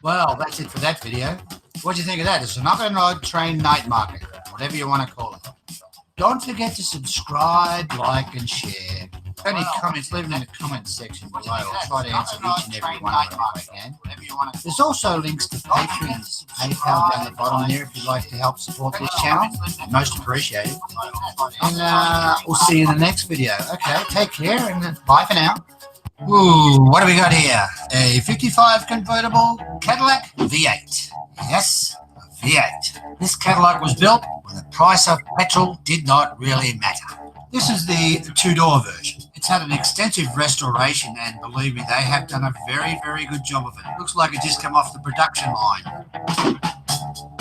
Well, that's it for that video. What do you think of that? It's an up and road train night market, whatever you want to call it. Don't forget to subscribe, like, and share. Any comments, leave them in the comments section below. I'll try to answer each and every one of them if I can. There's also links to Patreon's PayPal down the bottom there if you'd like to help support this channel. Most appreciated. And we'll see you in the next video. Okay, take care and bye for now. Ooh, what do we got here? A 55 convertible Cadillac V8. Yes, a V8. This Cadillac was built when the price of petrol did not really matter. This is the two-door version. It's had an extensive restoration, and believe me, they have done a very, very good job of it. It looks like it just come off the production line.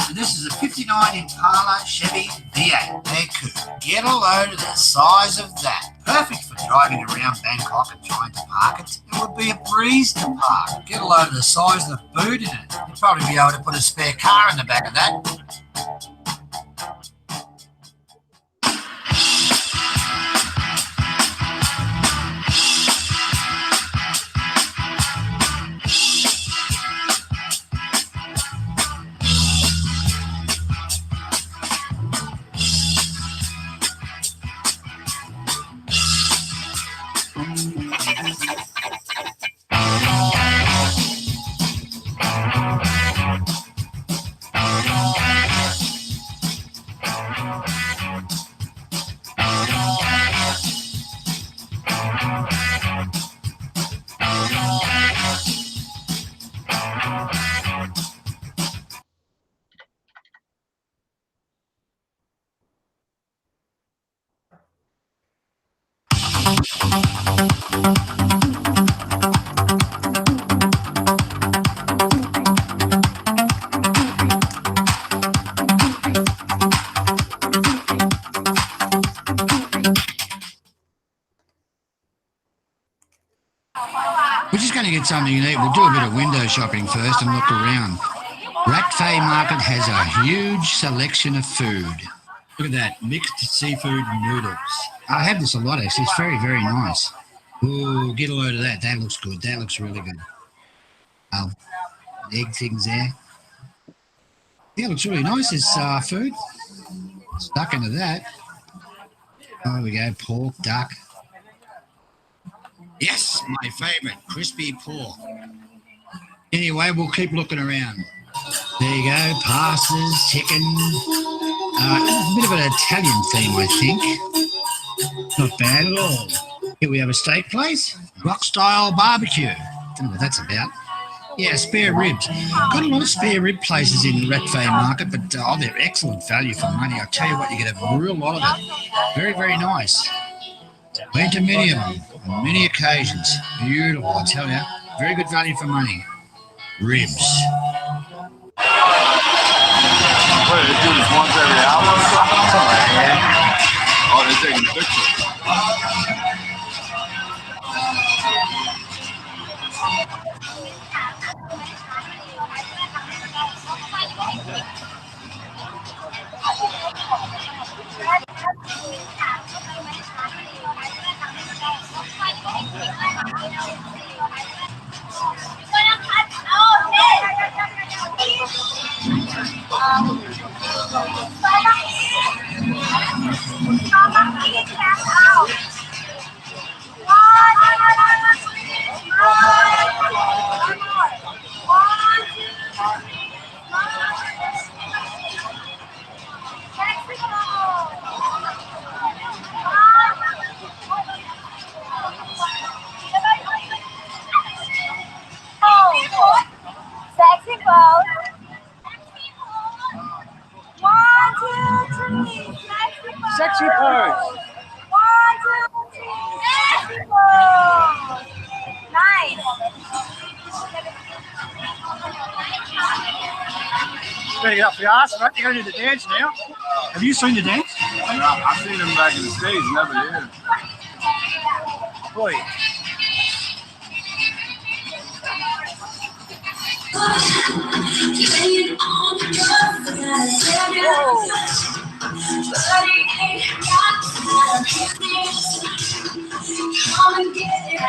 So this is a 59 Impala Chevy V8 Air Coupe. Get a load of the size of that. Perfect for driving around Bangkok and trying to park it. It would be a breeze to park. Get a load of the size of the boot in it. You'd probably be able to put a spare car in the back of that. We're just going to get something to eat. We'll do a bit of window shopping first and look around. Rat Fay Market has a huge selection of food. Look at that, mixed seafood noodles. I have this a lot actually, it's very, very nice. Ooh, get a load of that. That looks good, that looks really good. Oh, egg things there. Yeah, it looks really nice, this food. Stuck into that. Oh, there we go, pork, duck. Yes, my favourite, crispy pork. Anyway, we'll keep looking around. There you go, pastas, chicken. A bit of an Italian theme, I think. Not bad at all. Here we have a steak place, rock-style barbecue. Don't know what that's about. Yeah, spare ribs. Got a lot of spare rib places in Rat Fay Market, but they're excellent value for money. I'll tell you what, you get a real lot of it. Very, very nice. Been to many of them, on many occasions. Beautiful, I tell you. Very good value for money. Ribs. What, they do this once every hour or something? Yeah. Oh, they're taking pictures. Sexy pose. 1, 2, 3. Sexy pose. 1, 2, 3. Sexy pose. Nice. Better get up for the arse, right? You're going to do the dance now. Have you seen the dance? I've seen them back in the States, never here. Boy. Come and get it.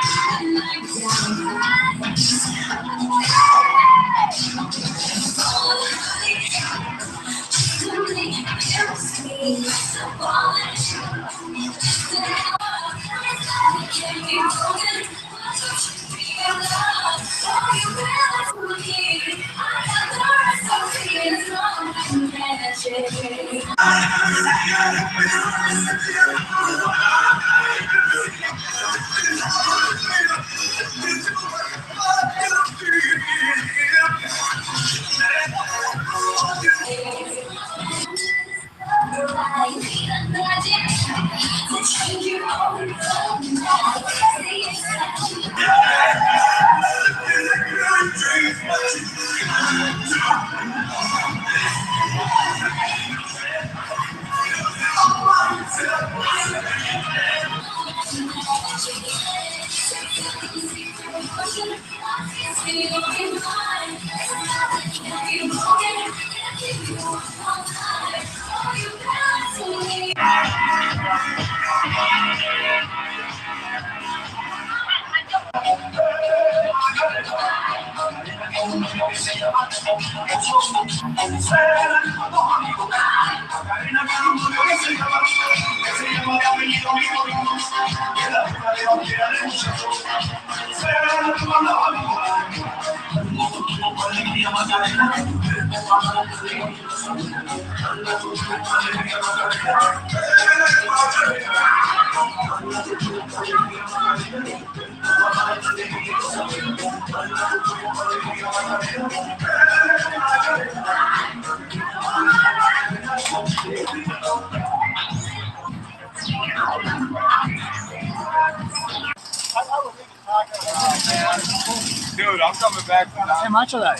Dude, I'm coming back. How much are they?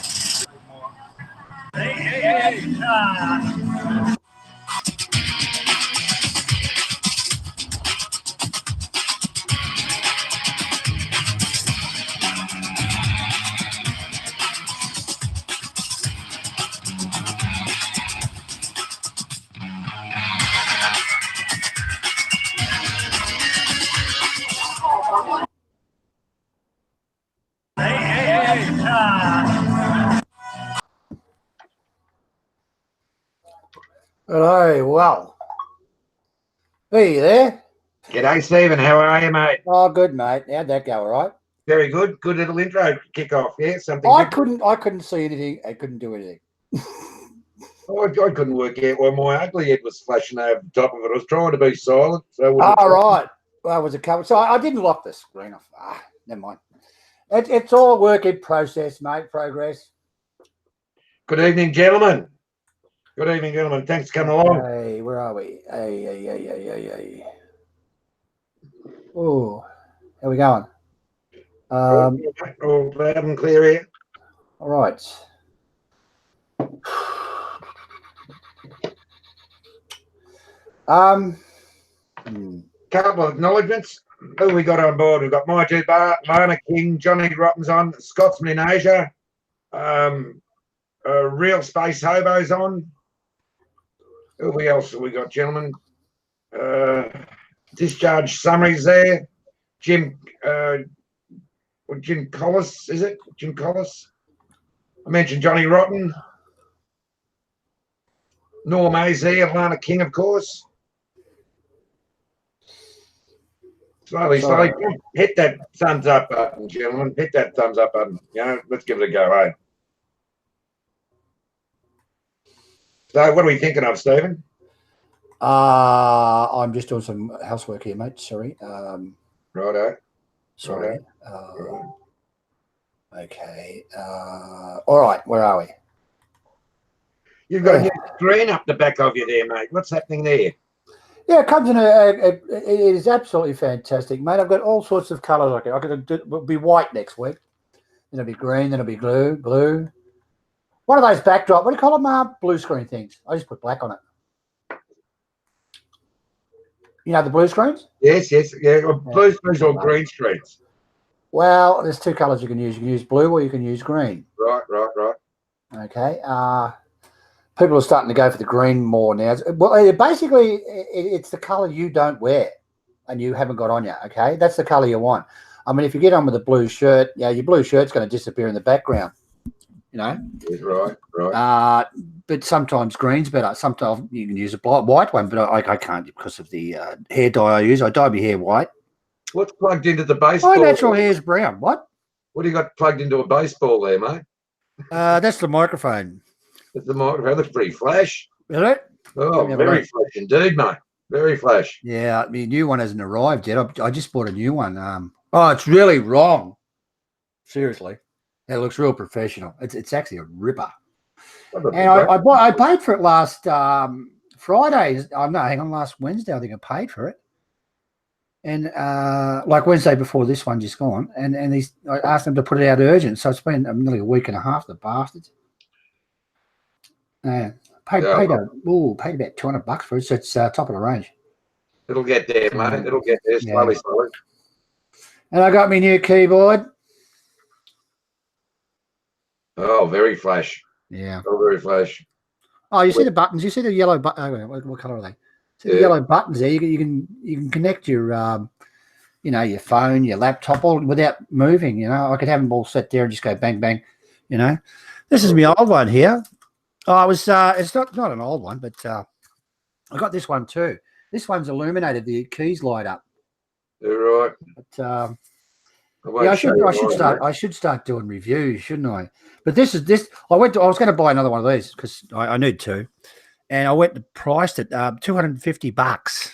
Hey. Hello, well. Hey, you there? G'day, Stephen. How are you, mate? Oh, good, mate. How'd that go, all right? Very good. Good little intro kick off. Yeah, something. I different. couldn't see anything. I couldn't do anything. I couldn't work out why my ugly head was flashing over the top of it. I was trying to be silent. So All right. Well, was it covered? So I didn't lock the screen off. Never mind. It's all a work in process, mate. Progress. Good evening, gentlemen. Good evening, gentlemen. Thanks for coming along. Hey, where are we? Hey. Oh, how we going? All loud and clear here. All right. Couple of acknowledgements. Who we got on board? We've got Mighty Lana King, Johnny Rotten's on, Scotsman in Asia, Real Space Hobo's on. Who else have we got, gentlemen? Discharge summaries there. Jim Collis, is it? Jim Collis. I mentioned Johnny Rotten. Norm AZ, Lana King, of course. Slowly. Hit that thumbs up button, gentlemen. Hit that thumbs up button. You know, let's give it a go, eh? So what are we thinking of, Stephen? I'm just doing some housework here, mate. Sorry. Righto. Sorry. Right. Okay. All right. Where are we? You've got a new screen up the back of you there, mate. What's happening there? Yeah, it comes in it is absolutely fantastic, mate. I've got all sorts of colours. It'll be white next week. Then it'll be green. Then it'll be blue. One of those backdrop. What do you call them? Blue screen things. I just put black on it. You know the blue screens? Yes. Yeah. Blue screens or green screens. Well, there's two colours you can use. You can use blue or you can use green. Right. Okay. People are starting to go for the green more now. Well, basically, it's the colour you don't wear and you haven't got on yet, okay? That's the colour you want. I mean, if you get on with a blue shirt, your blue shirt's going to disappear in the background, you know? Right. But sometimes green's better. Sometimes you can use a white one, but I can't because of the hair dye I use. I dye my hair white. What's plugged into the baseball? My natural hair is brown. What? What do you got plugged into a baseball there, mate? That's the microphone. The microphone looks pretty flash. Is it? Oh, Let me have a very look. flash indeed, mate. Very flash. Yeah, the new one hasn't arrived yet. I just bought a new one. Oh, it's really wrong. Seriously, it looks real professional. It's actually a ripper. And I paid for it last Friday. Oh no, hang on, last Wednesday I think I paid for it. And like Wednesday before this one just gone, and I asked them to put it out urgent, so it's been nearly a week and a half. The bastards. Paid about $200 for it, so it's top of the range. It'll get there, mate. It'll get there slowly. And I got my new keyboard. Oh, very flash. Yeah. Oh, very flash. Oh, you see the buttons? You see the yellow button? What color are they? See the yellow buttons there? You can connect your your phone, your laptop, all without moving. I could have them all set there and just go bang bang. This is my old one here. Oh, it's not an old one, but I got this one too. This one's illuminated. The keys light up. You're right. But I should start doing reviews, shouldn't I? But this. I was going to buy another one of these because I need two, and I went and priced it $250.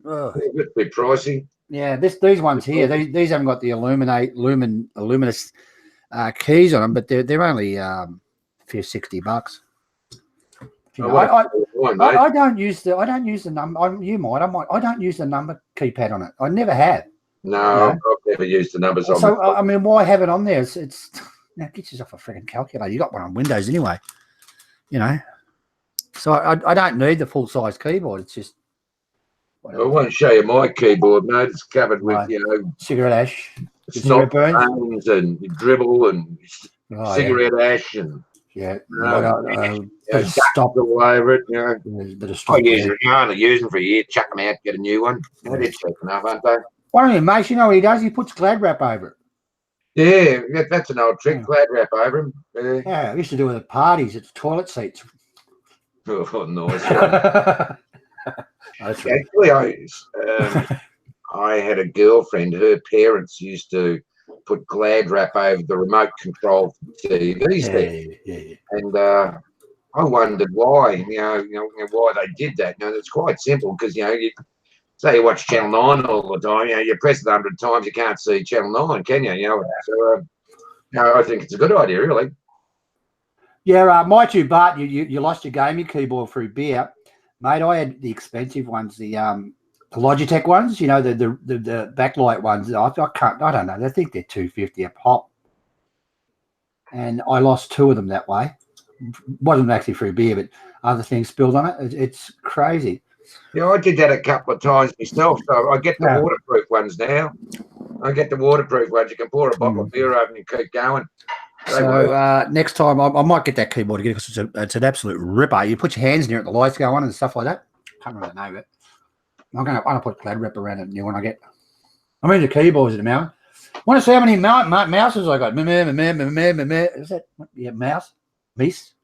Oh, a bit pricey. Yeah, these ones here. These haven't got the luminous keys on them, but they're only $60. I don't use the number. You might. I don't use the number keypad on it. I never have. No, I've never used the numbers on. So I mean, why have it on there? It's it gets you off a freaking calculator. You got one on Windows anyway. So I don't need the full size keyboard. It's just. I won't show you my keyboard, mate. It's covered with cigarette ash, cigarette burns and dribble and cigarette ash and stop all over it. I use it. I only use them for a year. Chuck them out, get a new one. They're cheap enough, aren't they? One of your mates, you know what he does? He puts Glad wrap over it. Yeah, that's an old trick. Glad wrap over him. Yeah, I used to do it at parties. It's toilet seats. Oh, nice. Actually, I had a girlfriend. Her parents used to put Glad wrap over the remote control TVs and I wondered why. Why they did that. It's quite simple because you say you watch Channel 9 all the time. You press it 100 times, you can't see Channel 9, can you? So I think it's a good idea, really. Yeah, my two, Bart, you lost your gaming keyboard through beer. Mate, I had the expensive ones, the Logitech ones, the backlight ones. I don't know. I think they're $250 a pop. And I lost two of them that way. Wasn't actually through beer, but other things spilled on it. It's crazy. Yeah, I did that a couple of times myself. So I get the waterproof ones now. You can pour a bottle of beer over and keep going. So next time I might get that keyboard again because it's an absolute ripper. You put your hands near it, the lights go on and stuff like that. Can't remember the name of it. I'm gonna put Glad wrap around it new one I get. I mean the keyboards at the moment. Want to see how many mouses I got? Is that mouse? Mice?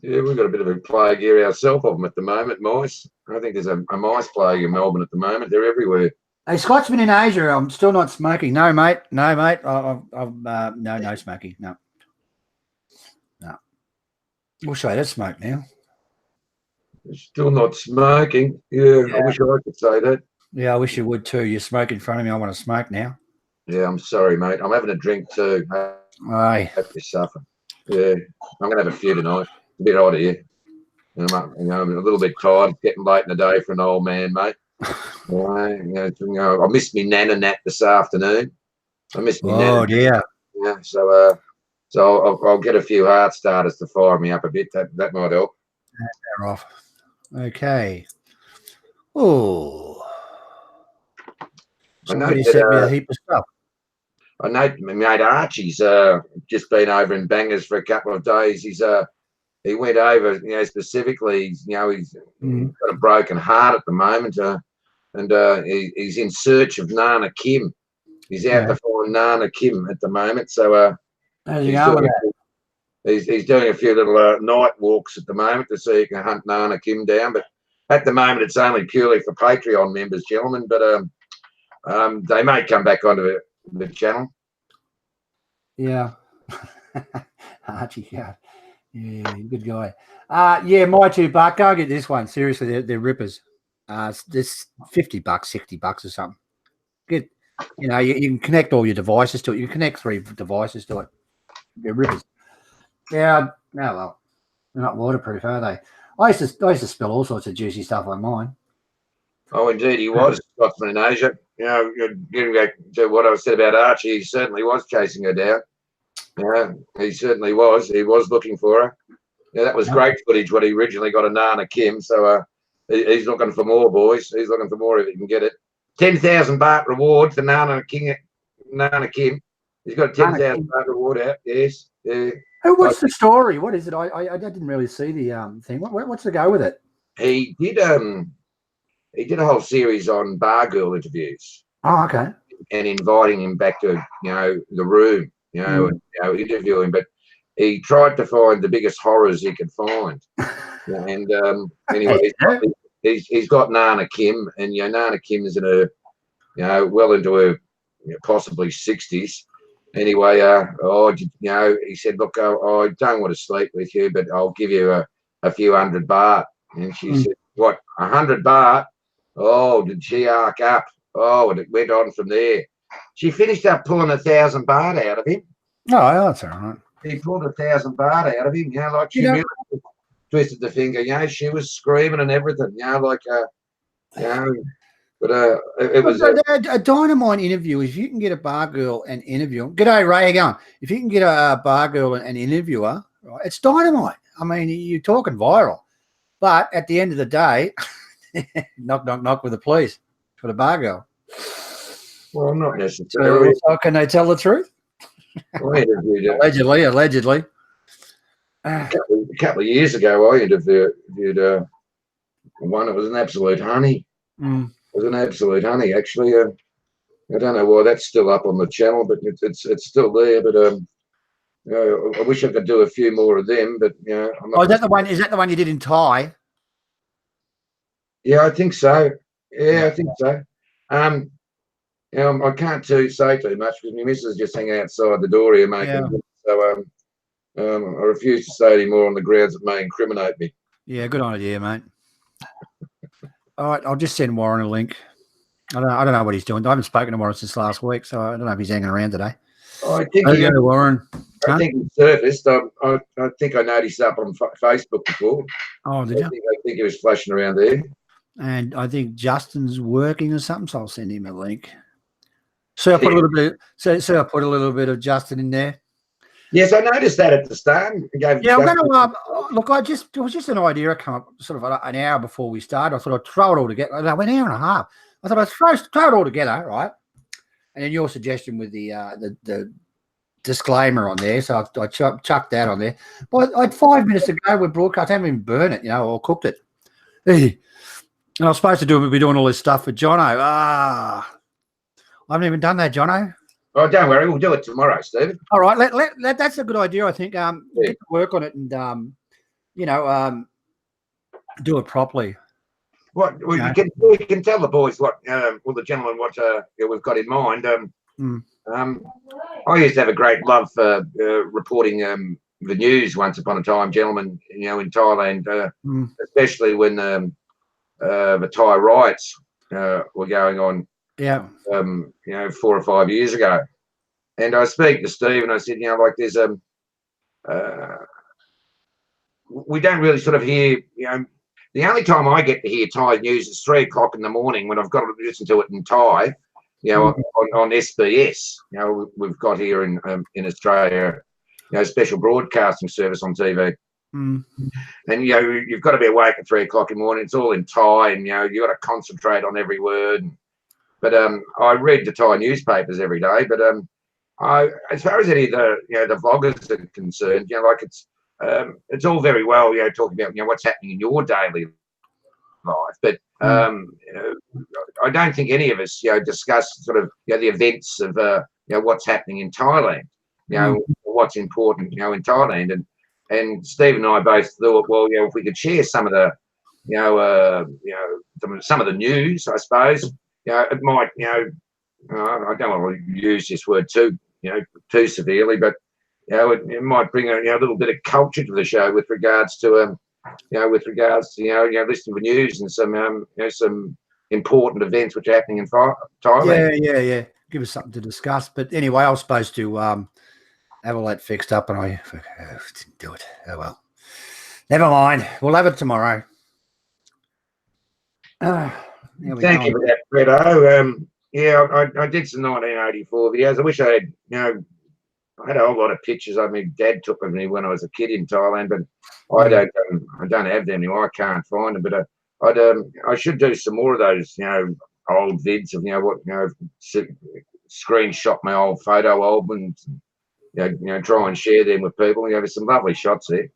Yeah, we've got a bit of a plague here ourselves of them at the moment, mice. I think there's a mice plague in Melbourne at the moment. They're everywhere. Hey, Scotsman in Asia, I'm still not smoking. No, mate. No smoking. No. We'll show you that smoke now. Still not smoking. Yeah, I wish I could say that. Yeah, I wish you would too. You smoke in front of me. I want to smoke now. Yeah, I'm sorry, mate. I'm having a drink too. Aye. Hope you suffer. Yeah, I'm going to have a few tonight. A bit hot here. I'm a little bit tired. It's getting late in the day for an old man, mate. I missed me Nana nap this afternoon. Oh dear. Yeah, so I'll get a few heart starters to fire me up a bit. That might help. They're off. Okay. Oh. Somebody sent me a heap of stuff. I know my mate Archie's just been over in Bangors for a couple of days. He went over, specifically, he's got a broken heart at the moment, and he's in search of Nana Kim. He's out to find Nana Kim at the moment. So he's doing a few little night walks at the moment to see if he can hunt Nana Kim down. But at the moment, it's only purely for Patreon members, gentlemen. But they may come back onto the channel. Yeah. Archie, Yeah, good guy. Yeah, my $2. Go get this one. Seriously, they're rippers. This $50, $60 or something. Good. You know, you can connect all your devices to it. You can connect 3 devices to it. They're rippers. Yeah. No, well, they're not waterproof, are they? I used to spill all sorts of juicy stuff on mine. Oh, indeed, he was Scotsman in Asia. You know, getting back to what I said about Archie, he certainly was chasing her down. Yeah, he certainly was. He was looking for her. Yeah, that was great footage when he originally got a Nana Kim. So he's looking for more, boys. He's looking for more if he can get it. 10,000 baht reward for Nana Kim. He's got a 10,000 baht reward out. Yes. Yeah. What's the story? What is it? I didn't really see the thing. What's the go with it? He did a whole series on bar girl interviews. Oh, okay. And inviting him back to the room, and interview him, but he tried to find the biggest horrors he could find. And anyway, he's got Nana Kim, and Nana Kim is in her, well into her possibly 60s. Anyway, he said, look, I don't want to sleep with you, but I'll give you a few $100 baht. And she said, what, 100 baht? Oh, did she arc up? Oh, and it went on from there. She finished up pulling 1,000 baht out of him. Oh, that's all right. He pulled 1,000 baht out of him, like she really twisted the finger, she was screaming and everything, but it was a dynamite interview. If you can get a bar girl and interview, g'day Ray, how you going? If you can get a bar girl and interview her, right, it's dynamite. I mean, you're talking viral, but at the end of the day, knock, knock, knock with the police for the bar girl. Well, not necessarily. So can they tell the truth? Allegedly. A couple of years ago, I interviewed one. It was an absolute honey. It was an absolute honey, actually. I don't know why that's still up on the channel, but it's still there. But I wish I could do a few more of them. But I'm not. Is that the one? Is that the one you did in Thai? Yeah, I think so. Yeah, I think so. I can't say too much because my missus just hanging outside the door here making. So I refuse to say any more on the grounds it may incriminate me. Yeah, good idea, mate. All right, I'll just send Warren a link. I don't know what he's doing. I haven't spoken to Warren since last week, so I don't know if he's hanging around today. I think Warren. I think he surfaced. I think I noticed up on Facebook before. Oh, did you? I think he was flashing around there. And I think Justin's working or something, so I'll send him a link. So I put a little bit. So I put a little bit of Justin in there. Yes, I noticed that at the start. I'm going to look. It was just an idea. I come up sort of an hour before we started. I thought I'd throw it all together. I went an hour and a half. I thought I'd throw it all together, right? And then your suggestion with the disclaimer on there, so I chucked that on there. But I had 5 minutes to go with broadcast. I haven't even burned it, or cooked it. And I was supposed to be doing all this stuff with Jono. I haven't even done that, Jono. Oh, don't worry, we'll do it tomorrow, Stephen. All right, that's a good idea. I think get to work on it and do it properly. What we can tell the boys what, the gentlemen what we've got in mind. I used to have a great love for reporting the news once upon a time, gentlemen. In Thailand, especially when the Thai riots were going on. Yeah. 4 or 5 years ago, and I speak to Steve, and I said, there's we don't really sort of hear, the only time I get to hear Thai news is 3 o'clock in the morning when I've got to listen to it in Thai, on SBS. We've got here in Australia, special broadcasting service on TV. And you've got to be awake at 3 o'clock in the morning. It's all in Thai, and you've got to concentrate on every word. But I read the Thai newspapers every day. But as far as any of the vloggers are concerned, it's all very well, talking about what's happening in your daily life. But I don't think any of us, discuss sort of the events of what's happening in Thailand. What's important, in Thailand. And Steve and I both thought, well, if we could share some of the, some of the news, I suppose. It might, I don't want to use this word too severely, but it might bring a little bit of culture to the show with regards to listening to news and some important events which are happening in Thailand. Yeah. Give us something to discuss. But anyway, I was supposed to have all that fixed up, and I didn't do it. Oh well, never mind. We'll have it tomorrow. Thank you for that, Fredo. I did some 1984 videos. I wish I had, I had a whole lot of pictures of me. Dad took of me when I was a kid in Thailand, but I don't have them anymore. I can't find them. But I should do some more of those, old vids of screenshot my old photo albums. Try and share them with people. There's some lovely shots there.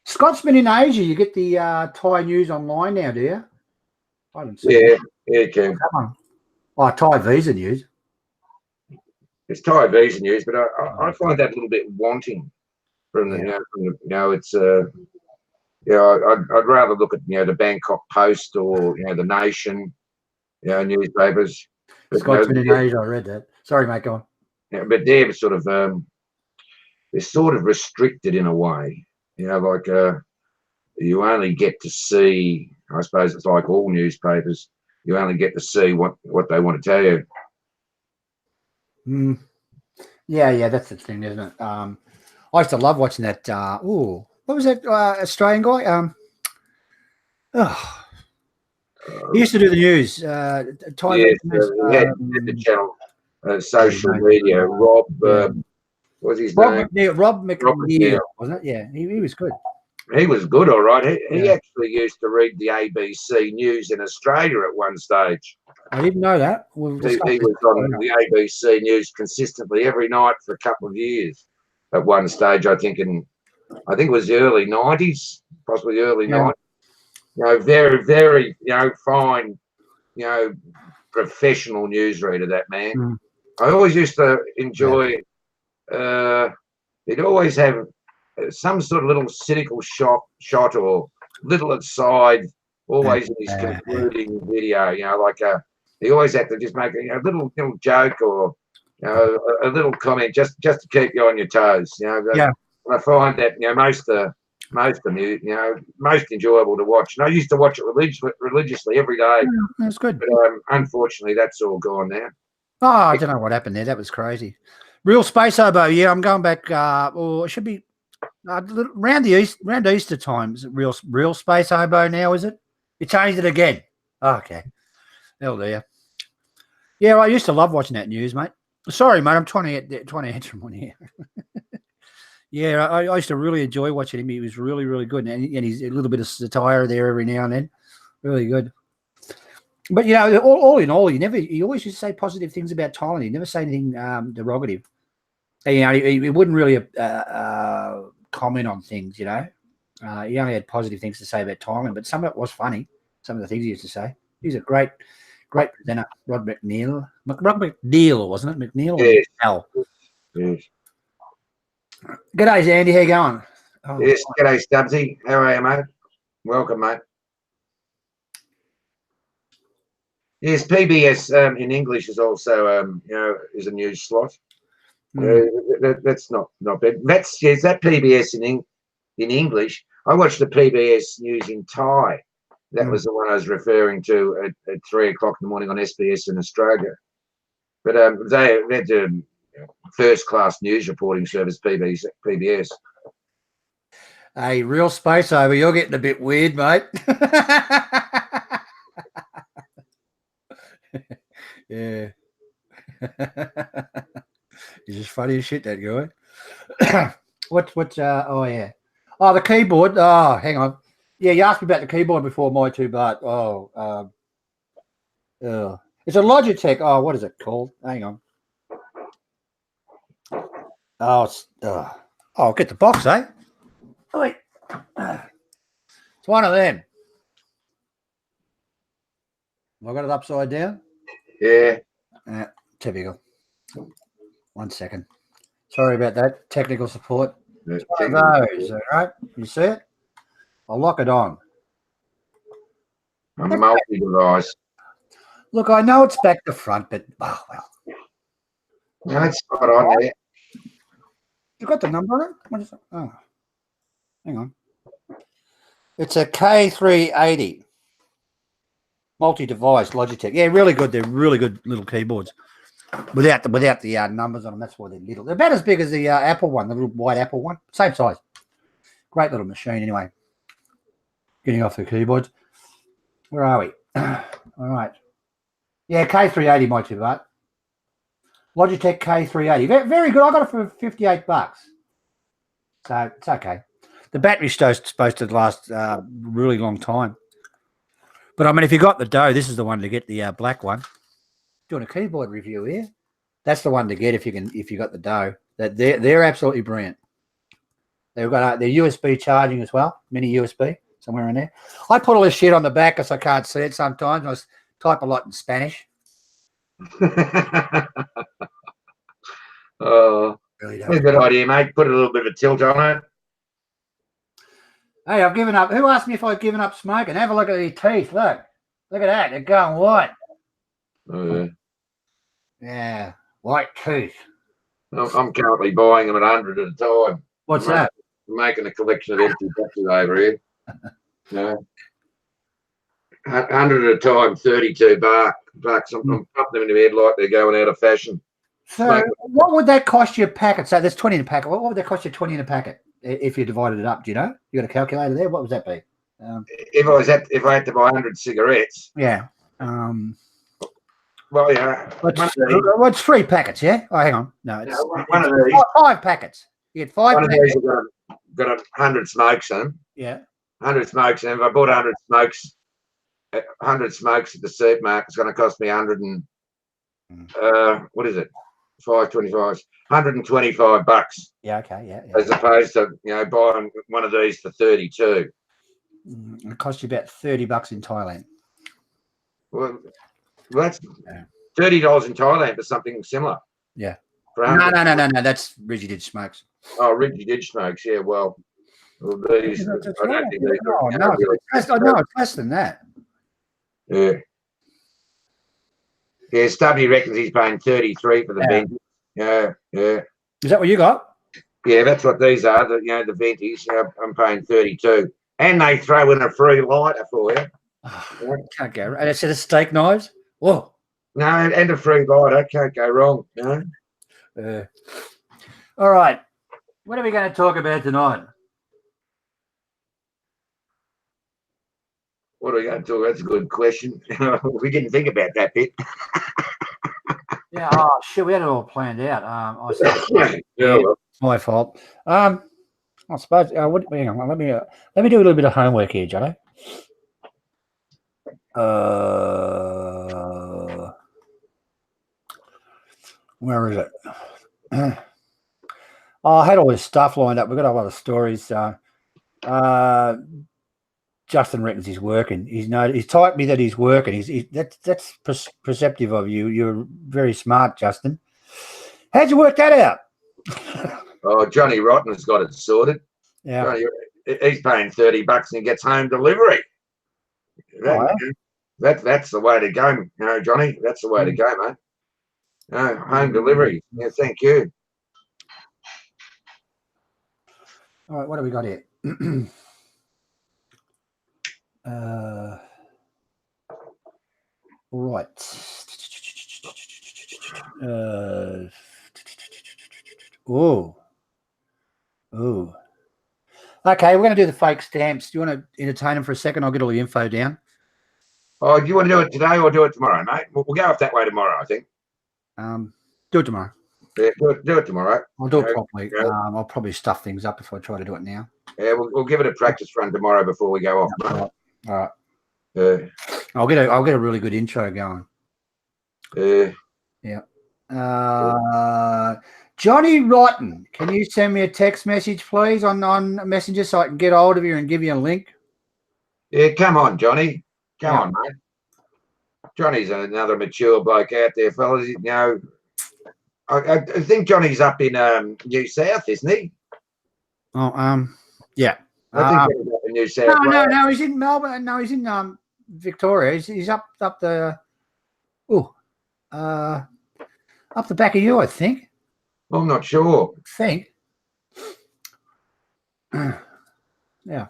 Scott's been in Asia. You get the Thai news online now, do you? I haven't seen it. Yeah, Cam. Come on. Oh, Thai visa news. It's Thai visa news, but I find that a little bit wanting from the, it's I'd rather look at the Bangkok Post or the Nation, newspapers. Scott's been in Asia. I read that. Sorry, mate. Go on. Yeah, but they're sort of restricted in a way. You only get to see. I suppose it's like all newspapers. You only get to see what they want to tell you. Yeah, that's the thing, isn't it? I used to love watching that. What was that Australian guy? He used to do the news. Thailand the channel, social media. Rob, what's his name? Rob McNeil, wasn't it? Yeah, he was good. He was good, all right. He actually used to read the ABC News in Australia at one stage. I didn't know that. He was on the ABC News consistently every night for a couple of years. At one stage, I think it was the early 90s, possibly early 90s. Very, very, fine, professional newsreader, that man. I always used to enjoy, he'd always have some sort of little cynical shot or little aside, always in his concluding video, he always had to just make a little joke or a little comment just to keep you on your toes. And I find that most enjoyable to watch. And I used to watch it religiously every day. Yeah, that's good. But unfortunately, that's all gone now. Oh, I don't know what happened there. That was crazy. Real Space Hobo. Yeah, I'm going back. It should be round Easter time. Is it Real Space Hobo now? Is it? You changed it again. Oh, okay. Hell dear. Yeah, I used to love watching that news, mate. Sorry, mate. I'm trying to answer one here. Yeah, I used to really enjoy watching him. He was really, really good. And he's a little bit of satire there every now and then. Really good. But, all in all, he always used to say positive things about Thailand. He never say anything derogative. And, he wouldn't really comment on things, He only had positive things to say about Thailand, but some of it was funny, some of the things he used to say. He's a great presenter. Rod McNeil. Rod McNeil, wasn't it? McNeil? Yes. Yes. G'day, Andy. How you going? Yes, g'day, Stubbsy. How are you, mate? Welcome, mate. Yes, PBS in English is also, is a news slot. That's not bad. That's that PBS in English. I watched the PBS news in Thai. That was the one I was referring to at 3 o'clock in the morning on SBS in Australia. But they're first-class news reporting service, PBS. Hey, Real Space Over, you're getting a bit weird, mate. Yeah. He's just funny as shit, that guy. Oh yeah. Oh, the keyboard. Oh, hang on. Yeah, you asked me about the keyboard before, my two, but it's a Logitech. Oh, what is it called? Hang on. Oh, I'll get the box, eh? Oh, wait. It's one of them. Have I got it upside down? Yeah. Typical. 1 second. Sorry about that. Technical support. It's one of those, all right? You see it? I'll lock it on. I'm multi-device. Look, I know it's back to front, but, oh, well. No, it's not on there. got the number on it? What is it? Oh, hang on. It's a K380 multi-device Logitech. Yeah, really good. They're really good little keyboards without the numbers on them. That's why they're little. They're about as big as the Apple one, the little white Apple one. Same size. Great little machine. Anyway, getting off the keyboards. Where are we? All right. Yeah, K380 might be right. Logitech K380. Very good. I got it for $58. So it's okay. The battery's supposed to last a really long time. But I mean, if you got the dough, this is the one to get, the black one. Doing a keyboard review here. That's the one to get if you got the dough. That they're absolutely brilliant. They've got their USB charging as well, mini USB somewhere in there. I put all this shit on the back because I can't see it sometimes. I type a lot in Spanish. Oh, Really that's a good idea, mate. Put a little bit of a tilt on it. Hey, I've given up. Who asked me if I'd given up smoking? Have a look at these teeth. Look at that. They're going white. Oh, Yeah, white teeth. I'm currently buying them at 100 at a time. What's that? I'm making a collection of empty boxes over here. Yeah. 100 at a time, $32 bucks. I'm pumping them in the head like they're going out of fashion. So, what would that cost you a packet? So, there's 20 in a packet. What would that cost you 20 in a packet if you divided it up? Do you know? You got a calculator there? What would that be? If I had to buy 100 cigarettes. Yeah. Well, yeah. What's 3 packets? Yeah. Oh, hang on. No, it's one of these. 5 packets. You get 5. One of these have got 100 smokes in them. Yeah. 100 smokes, and if I bought 100 smokes at the supermarket, it's going to cost me 100 and what is it? 525, $125. Yeah. Okay. Yeah. As opposed to buying one of these for 32. It costs you about $30 in Thailand. Well, that's $30 in Thailand for something similar. Yeah. No. That's Rigid Smokes. Oh, Rigid Smokes. Yeah. Well these. I don't think these. No, it's less than that. Yeah. Yeah, Stubby reckons he's paying 33 for the Venties. Yeah. Is that what you got? Yeah, that's what these are. The Venties. I'm paying 32, and they throw in a free lighter for you. Can't go. And it's a steak knives. Whoa. No, and a free lighter. Can't go wrong. All right. What are we going to talk about tonight? What are we going to talk? That's a good question. We didn't think about that bit. Yeah. Oh shit, we had it all planned out. My fault. I suppose. Hang on. Let me do a little bit of homework here, Johnny. Where is it? I had all this stuff lined up. We've got a lot of stories. Justin reckons he's working. He's typed me that he's working. That's perceptive of you. You're very smart, Justin. How'd you work that out? Oh, Johnny Rotten has got it sorted. Yeah. Johnny, he's paying $30 and he gets home delivery. That's the way to go, Johnny. That's the way to go, mate. Home delivery. Yeah, thank you. All right, what have we got here? All right. Okay, we're going to do the fake stamps. Do you want to entertain them for a second? I'll get all the info down. Oh, do you want to do it today or do it tomorrow, mate? We'll go off that way tomorrow, I think. Do it tomorrow. Yeah, do it tomorrow. I'll do it properly. Yeah. I'll probably stuff things up if I try to do it now. Yeah, we'll give it a practice run tomorrow before we go off. All right. I'll get a really good intro going. Yeah. Johnny Rotten, can you send me a text message, please, on Messenger so I can get hold of you and give you a link? Yeah, come on, Johnny. Come on, mate. Johnny's another mature bloke out there, fellas. I think Johnny's up in New South, isn't he? Oh, yeah. I think he's up in New South. No, he's in Melbourne. No, he's in Victoria. He's up the up the back of you, I think. I'm not sure. I think. Yeah.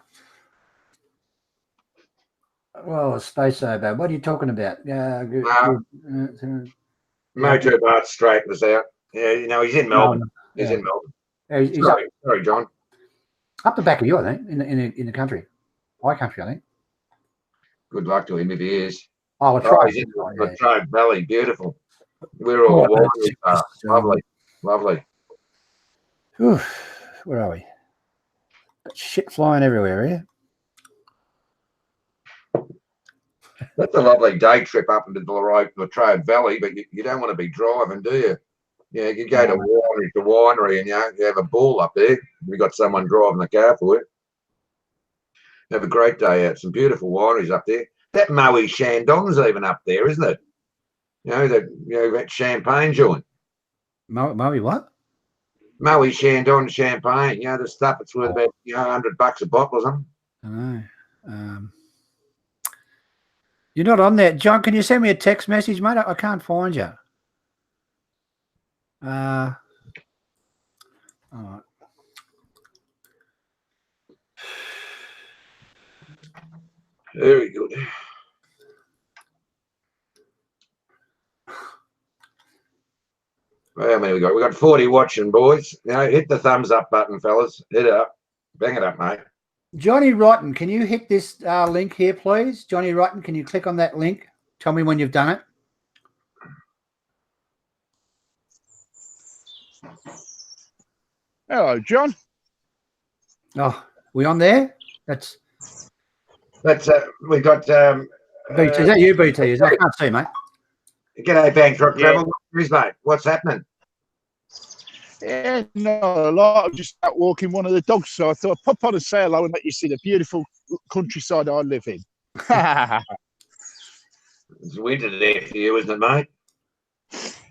Well, space so bad. What are you talking about? Yeah. Mojo Bart straightened us out. Yeah, you know, he's in Melbourne. He's in Melbourne. Yeah, he's Sorry, John. up the back of you, I think, in the country. My country, I think. Good luck to him if he is. Oh, we'll try. He's in Latrobe Valley. Beautiful. We're all lovely. Lovely. Whew. Where are we? Shit flying everywhere here. That's a lovely day trip up into the Latrobe Valley, but you don't want to be driving, do you? Yeah, you go to winery and you have a ball up there. You've got someone driving the car for you. Have a great day out. Some beautiful wineries up there. That Moe Chandon's even up there, isn't it? You know, that champagne joint. Moe what? Moe Chandon champagne. You know, the stuff that's worth about $100 a bottle or something. I know. You're not on there. John, can you send me a text message, mate? I can't find you. All right. Very good. How many we got? We got 40 watching, boys. You know, hit the thumbs up button, fellas. Hit it up. Bang it up, mate. Johnny Rotten, can you hit this link here, please? Johnny Rotten, can you click on that link? Tell me when you've done it. Hello, John. Oh, we on there? That's we got BT. Is that you, BT? I can't see, mate. G'day, Bankrock Travel. Where's mate? What's happening? Yeah, not a lot. I'm just out walking one of the dogs, so I thought I'd pop on and say hello and let you see the beautiful countryside I live in. It's winter there for you, isn't it, mate?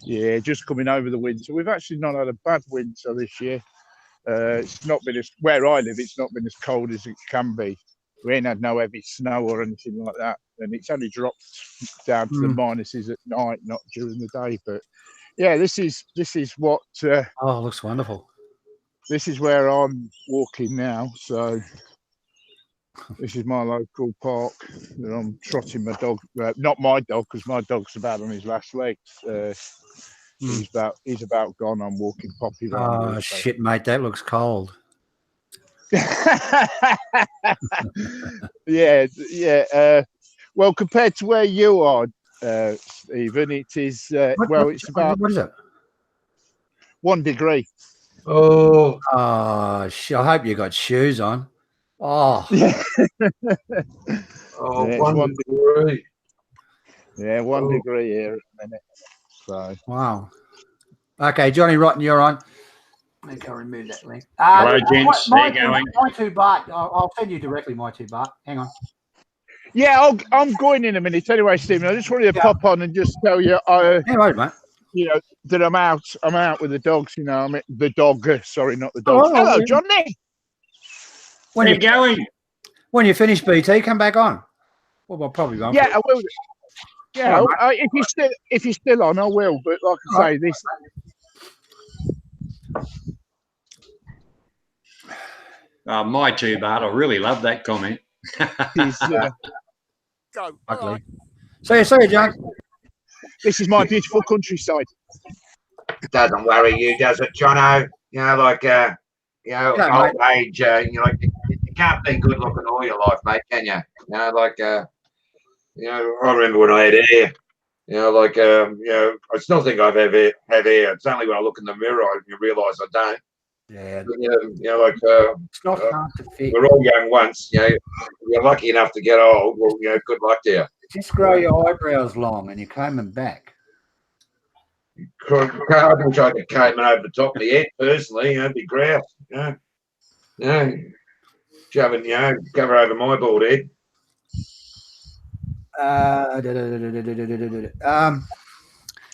Yeah, just coming over the winter. We've actually not had a bad winter this year. It's not been where I live. It's not been as cold as it can be. We ain't had no heavy snow or anything like that, and it's only dropped down to the minuses at night, not during the day. But yeah, this is what. Oh, it looks wonderful. This is where I'm walking now. So this is my local park. And I'm trotting my dog. Not my dog, because my dog's about on his last legs. He's about gone. I'm walking Poppy. Oh shit, mate, that looks cold. Yeah. Well, compared to where you are, Stephen, it is. It's about. What is it? 1 degree. Oh, I hope you got shoes on. Oh, yeah. Oh, Yeah, 1 degree. Yeah, 1 degree here at the minute. So wow. Okay, Johnny Rotten, you're on. Let me go remove that link. Hello, gents. How you going? My $2. I'll send you directly my $2. Hang on. yeah, I'm going in a minute anyway, Stephen. I just wanted to pop on and just tell you, Hey, wait, mate. you know, that I'm out with the dogs. You know, I mean the dog. Sorry, not the dogs. Oh, Hello, yeah. Johnny. How you going? When you finish, BT, come back on. Well, probably won't. Yeah, I will. Yeah, if you're still on, I will. But like I say, this. My $2. I really love that comment. Go. Ugly. See you, John. This is my beautiful countryside. Doesn't worry you, does it, Jono? You know, like old age. You can't be good looking all your life, mate, can you? You know, like I remember when I had hair. I still think I've had hair. It's only when I look in the mirror I realise I don't. Yeah. But, It's not hard to fix. we're all young once. You're lucky enough to get old. Well, good luck to you. Just grow your eyebrows long and you comb them back. I wish I could comb it over the top of the head personally. It'd be grouse. Shove it, cover over my bald head.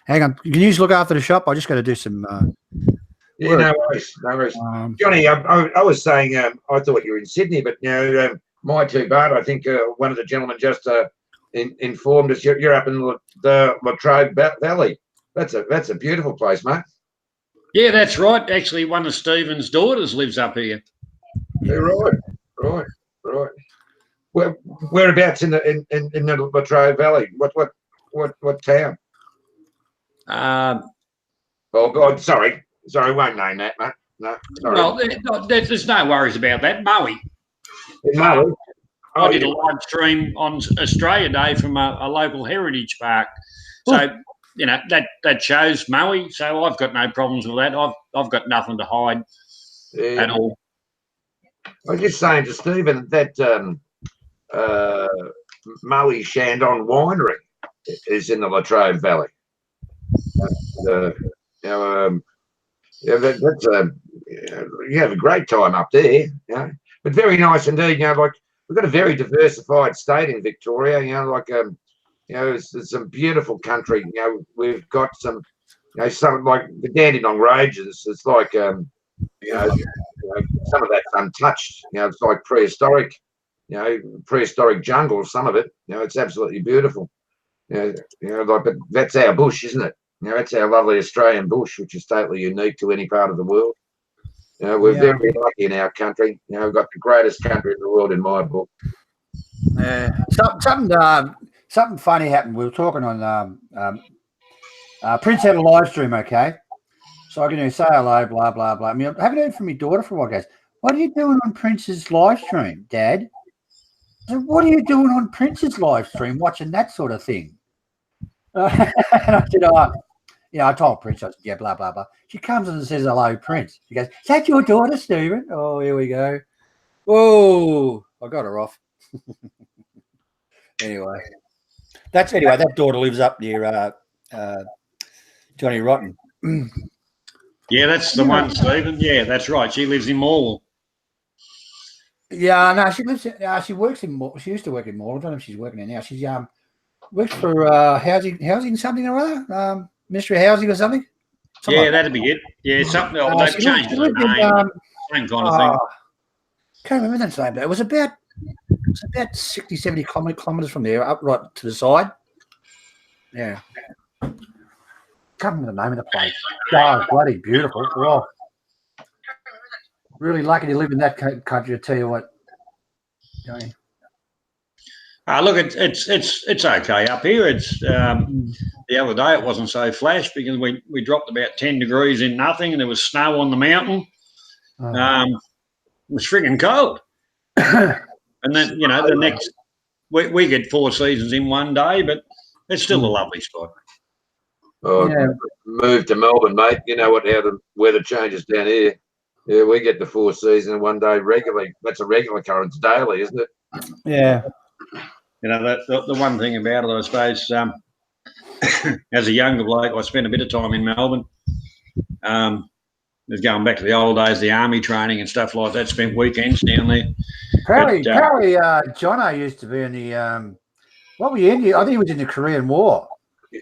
Hang on. Can you just look after the shop? I just got to do some. Yeah, no worries. Johnny, I was saying, I thought you were in Sydney, but my $2. I think one of the gentlemen just informed us you're up in the Latrobe Valley. That's a beautiful place, mate. Yeah, that's right. Actually, one of Stephen's daughters lives up here. Yeah, right. Whereabouts in the Latrobe Valley? What town? Oh God, sorry, won't name that, mate. No, sorry. Well, there's no worries about that. Maui. Maui. I did a live stream on Australia Day from a local heritage park. So, you know, that shows Maui. So I've got no problems with that. I've got nothing to hide at all. I was just saying to Stephen that Maui Shandong Winery is in the Latrobe Valley. You have a great time up there, you know, but very nice indeed. You know, like we've got a very diversified state in Victoria. You know, like you know, it's some beautiful country. You know, we've got some, you know, some like the Dandenong Ranges. It's like you know, some of that's untouched. You know, it's like prehistoric. You know, prehistoric jungle. Some of it. You know, it's absolutely beautiful. You know, like but that's our bush, isn't it? You know, that's our lovely Australian bush, which is totally unique to any part of the world. You know, we're very lucky in our country. You know, we've got the greatest country in the world in my book. Something funny happened. We were talking on Prince had a live stream, okay? So I can say hello, blah, blah, blah. I mean, I haven't heard from my daughter for a while. Goes, what are you doing on Prince's live stream, Dad? I said, what are you doing on Prince's live stream, watching that sort of thing? And I said, I told Prince, I said, yeah, blah, blah, blah. She comes and says, hello, Prince. She goes, is that your daughter, Stephen? Oh, here we go. Oh, I got her off. Anyway, that daughter lives up near Johnny Rotten. Yeah, that's the one, Stephen. Yeah, that's right. She lives in Morwell. Yeah, no, she lives. She works in. She used to work in Morwell. I don't know if she's working there now. She's works for housing something or other. Ministry of Housing or something. Yeah, like that'd be it. Yeah, something. They've changed the name. Same kind of thing. Can't remember that name, but it was about 60, 70 kilometres from there, up right to the side. Yeah. Can't remember the name of the place. Oh, bloody beautiful. Oh. Really lucky to live in that country, I tell you what. Look, it's okay up here. It's the other day it wasn't so flash because we dropped about 10 degrees in nothing and there was snow on the mountain. It was frigging cold. And then, you know, the next we get 4 seasons in one day, but it's still a lovely spot. Oh, yeah. Move to Melbourne, mate. You know how the weather changes down here. Yeah, we get the 4 seasons in one day regularly. That's a regular occurrence daily, isn't it? Yeah. You know, the one thing about it, I suppose, as a younger bloke, I spent a bit of time in Melbourne. Going back to the old days, the army training and stuff like that. Spent weekends down there. Apparently, Jono used to be in the what were you in? I think he was in the Korean War.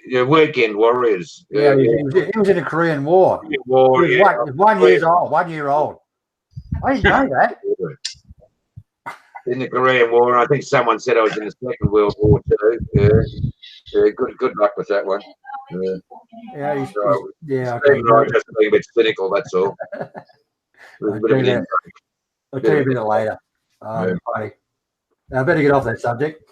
Yeah, weekend warriors. Yeah, he was in the Korean War. He was 1 year old. I didn't know that. In the Korean War, I think someone said I was in the Second World War too. Yeah. Good luck with that one. Yeah, I'm just being a bit cynical. That's all. I'll tell you a bit later. Funny. I better get off that subject.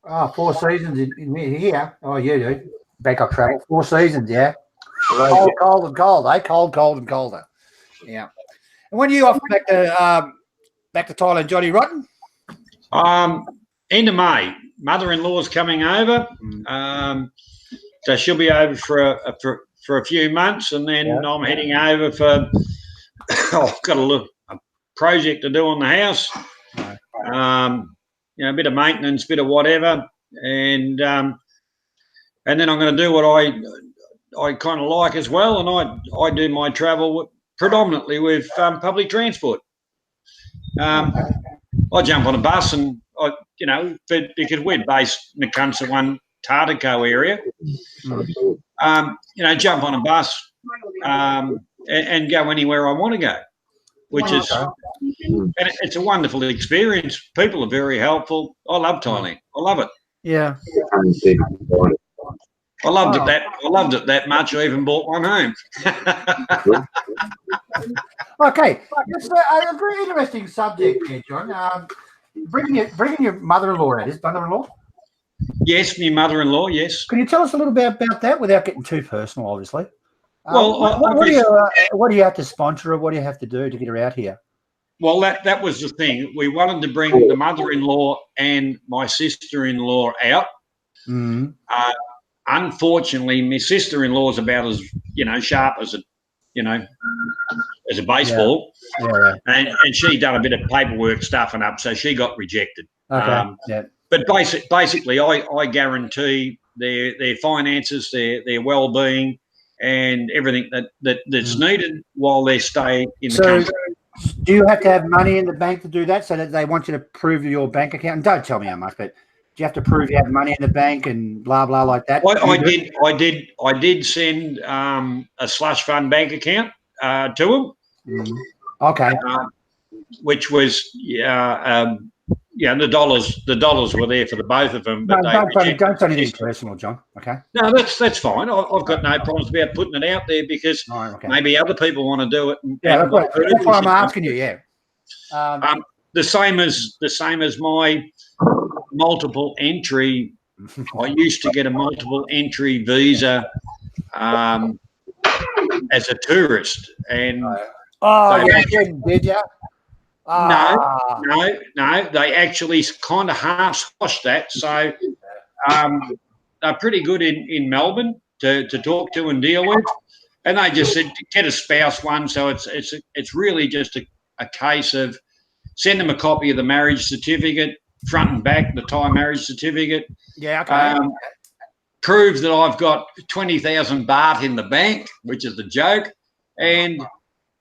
4 seasons in here. Oh, you do. Bangkok travel. 4 seasons, yeah. Cold and cold, eh? Cold and colder. Yeah. And when are you off back to Thailand, Johnny Rotten? End of May. Mother-in-law's coming over. So she'll be over for a few months, and then I'm heading over for. I've got a project to do on the house. You know, a bit of maintenance, bit of whatever, and then I'm going to do what I kind of like as well, and I do my travel predominantly with public transport. I jump on a bus and because we're based in the Kunsa Tartaco area, jump on a bus and go anywhere I want to go, which is, and it's a wonderful experience. People are very helpful. I love Thailand. I love it. Yeah. I loved it that much. I even bought one home. Okay, it's a very interesting subject here, John. Bringing your mother-in-law out. Is mother-in-law? Yes, my mother-in-law. Yes. Can you tell us a little bit about that without getting too personal, obviously? Well, what do you have to sponsor her? What do you have to do to get her out here? Well, that was the thing. We wanted to bring the mother-in-law and my sister-in-law out. Mm. Unfortunately, my sister-in-law is about as sharp as a baseball, and she done a bit of paperwork stuffing up, so she got rejected. Okay. But basically, I guarantee their finances, their well-being, and everything that's needed while they stay in the country. Do you have to have money in the bank to do that, so that they want you to prove your bank account? And don't tell me how much, but do you have to prove you have money in the bank and blah blah like that? I did send a slush fund bank account to them. Okay. Which was the dollars were there for the both of them. But don't say anything personal, John. Okay. No, that's fine. I've got no problems about putting it out there because maybe other people want to do it. That's why I'm asking you. Yeah. The same as my multiple entry. I used to get a multiple entry visa as a tourist, and did you? No. They actually kind of half-squashed that. So they're pretty good in Melbourne to talk to and deal with, and they just said get a spouse one. So it's really just a case of send them a copy of the marriage certificate, front and back, the Thai marriage certificate. Yeah. Okay. Prove that I've got 20,000 baht in the bank, which is the joke, and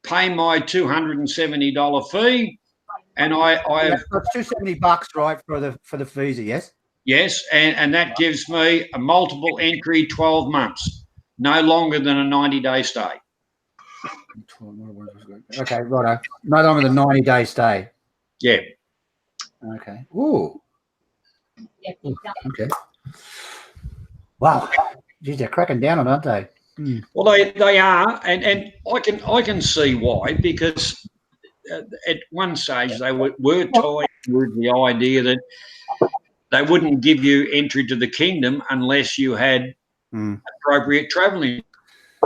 pay my $270 fee, and I have $270, right, for the visa, yes? Yes, and that gives me a multiple entry 12 months, no longer than a 90-day stay. Okay, righto. No longer than 90-day stay. Yeah. Okay. Ooh. Okay. Wow. Geez, they're cracking down on it, aren't they? Well, they are, and I can see why, because at one stage they were toying with the idea that they wouldn't give you entry to the kingdom unless you had appropriate travelling,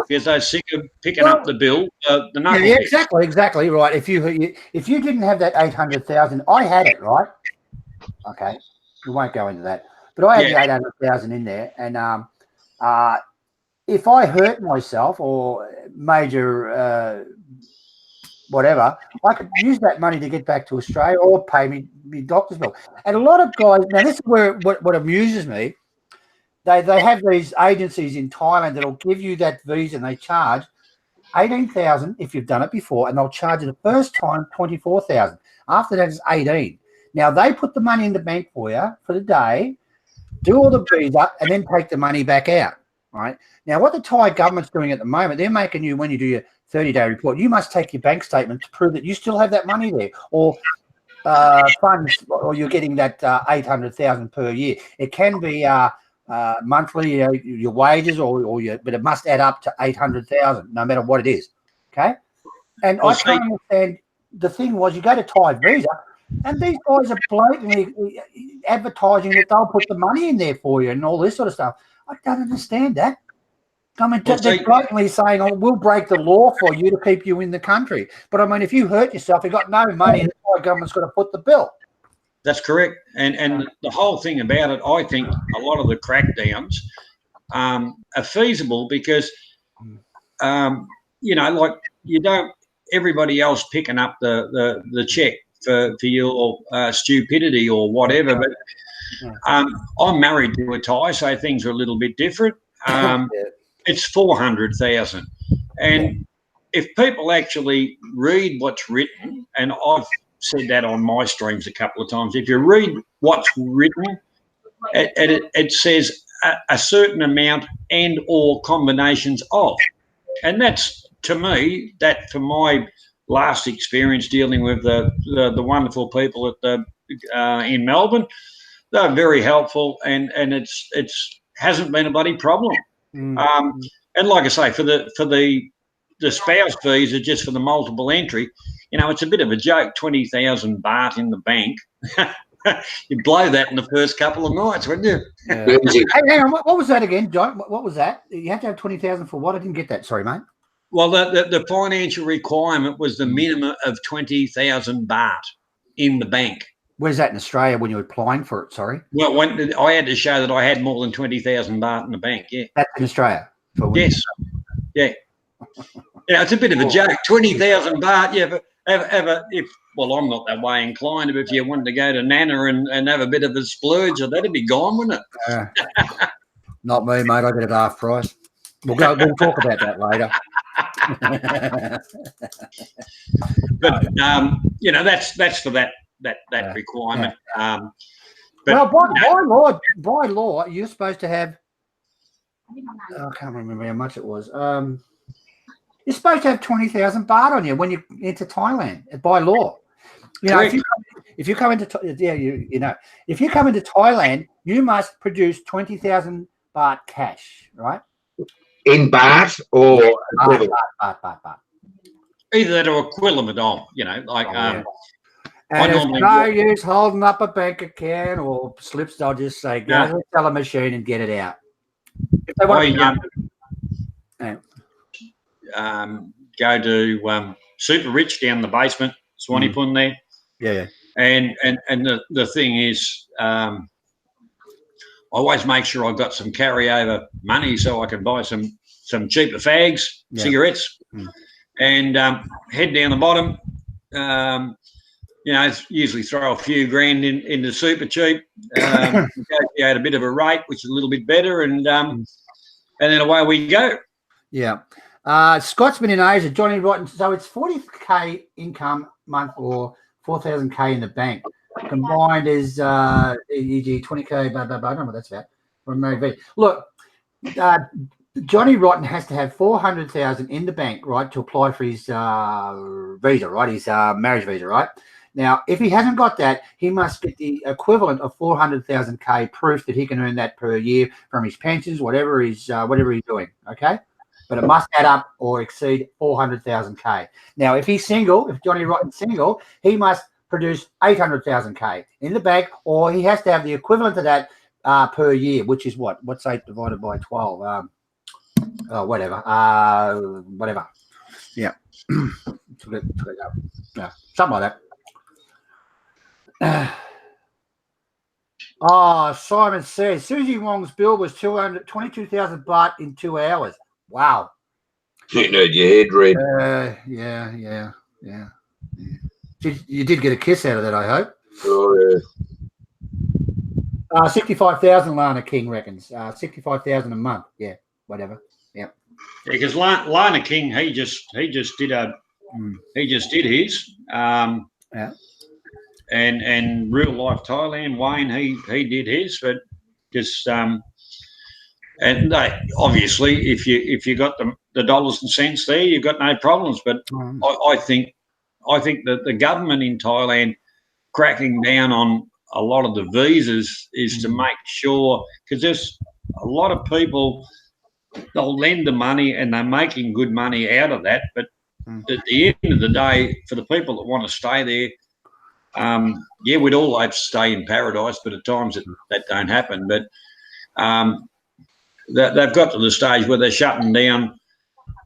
because they're sick of picking up the bill. The exactly right. If you didn't have that 800,000, I had it, right? Okay, we won't go into that, but I had the 800,000 in there, and if I hurt myself or major whatever, I could use that money to get back to Australia or pay me doctor's bill. And a lot of guys, now this is where what amuses me, they have these agencies in Thailand that'll give you that visa and they charge 18,000 if you've done it before, and they'll charge you the first time 24,000. After that is 18. Now they put the money in the bank for you for the day, do all the visa, and then take the money back out. Right now, what the Thai government's doing at the moment, they're making you, when you do your 30-day report, you must take your bank statement to prove that you still have that money there, or funds, or you're getting that 800,000 per year. It can be monthly, your wages, or but it must add up to 800,000, no matter what it is. Okay, and I can't understand. The thing was, you go to Thai Visa, and these guys are blatantly advertising that they'll put the money in there for you and all this sort of stuff. I don't understand that. I mean, they're blatantly saying, "Oh, we'll break the law for you to keep you in the country." But I mean, if you hurt yourself, you've got no money, the Thai government's got to foot the bill. That's correct. And the whole thing about it, I think a lot of the crackdowns are feasible because, like you don't, everybody else picking up the check for your stupidity or whatever. But I'm married to a Thai, so things are a little bit different. It's 400,000. And if people actually read what's written, and I've said that on my streams a couple of times, if you read what's written, it says a certain amount and or combinations of. And that's, to me, that for my last experience dealing with the wonderful people at in Melbourne, they're very helpful, and it's hasn't been a bloody problem. And like I say, for the the spouse visa just for the multiple entry, you know, it's a bit of a joke. 20,000 baht in the bank. You'd blow that in the first couple of nights, wouldn't you? Hey, hang on. What was that again, John? What was that? You had to have 20,000 for what? I didn't get that. Sorry, mate. Well, the financial requirement was the minimum of 20,000 baht in the bank. Where's that in Australia when you're applying for it? Sorry. Well, when I had to show that I had more than 20,000 baht in the bank. Yeah. That's in Australia. Yes. Yeah. Yeah, it's a bit of a joke. 20,000 baht. Yeah, but well, I'm not that way inclined. But if you wanted to go to Nana and have a bit of a splurge, that'd be gone, wouldn't it? Not me, mate. I get it half price. We'll talk about that later. But you know, that's for that requirement. Yeah. But by law, you're supposed to have. I can't remember how much it was. You're supposed to have 20,000 baht on you when you enter Thailand by law. You know, if you come into if you come into Thailand, you must produce 20,000 baht cash, right? In baht or baht. Either that or equivalent of, you know, like. And there's no use holding up a bank account or slips. They'll just say, go to the teller machine and get it out. If they want go to Super Rich down the basement, Swanee Pun there. Yeah. And the thing is, I always make sure I've got some carryover money so I can buy some cheaper fags, cigarettes, and head down the bottom. You know, usually throw a few grand into super cheap, negotiate a bit of a rate, which is a little bit better, and then away we go. Yeah. Scott's been in Asia. Johnny Rotten. So it's 40K income month or 4,000K in the bank. Combined is e.g. 20K, blah, blah, blah. I don't know what that's about. From Mary V. Look, Johnny Rotten has to have 400,000 in the bank, right, to apply for his visa, right, his marriage visa, right? Now, if he hasn't got that, he must get the equivalent of 400,000K proof that he can earn that per year from his pensions, whatever he's doing, okay? But it must add up or exceed 400,000K. Now, if he's single, if Johnny Rotten's single, he must produce 800,000K in the bank, or he has to have the equivalent of that per year, which is what? What's 8 divided by 12? Whatever. Yeah. Yeah. Something like that. Simon says Susie Wong's bill was 22,000 baht in 2 hours. Wow. You know your head, Red. Yeah. You did get a kiss out of that, I hope. Oh, yeah. 65,000 Lana King reckons. 65,000 a month. Yeah, whatever. Yeah. Yeah, because Lana King, he just did his. Yeah. And real life Thailand, Wayne, he did his, but just and they obviously if you got the dollars and cents there, you've got no problems. But I think that the government in Thailand cracking down on a lot of the visas is to make sure, because there's a lot of people, they'll lend the money and they're making good money out of that, but at the end of the day, for the people that want to stay there, we'd all hope to stay in paradise, but at times that don't happen. But they've got to the stage where they're shutting down,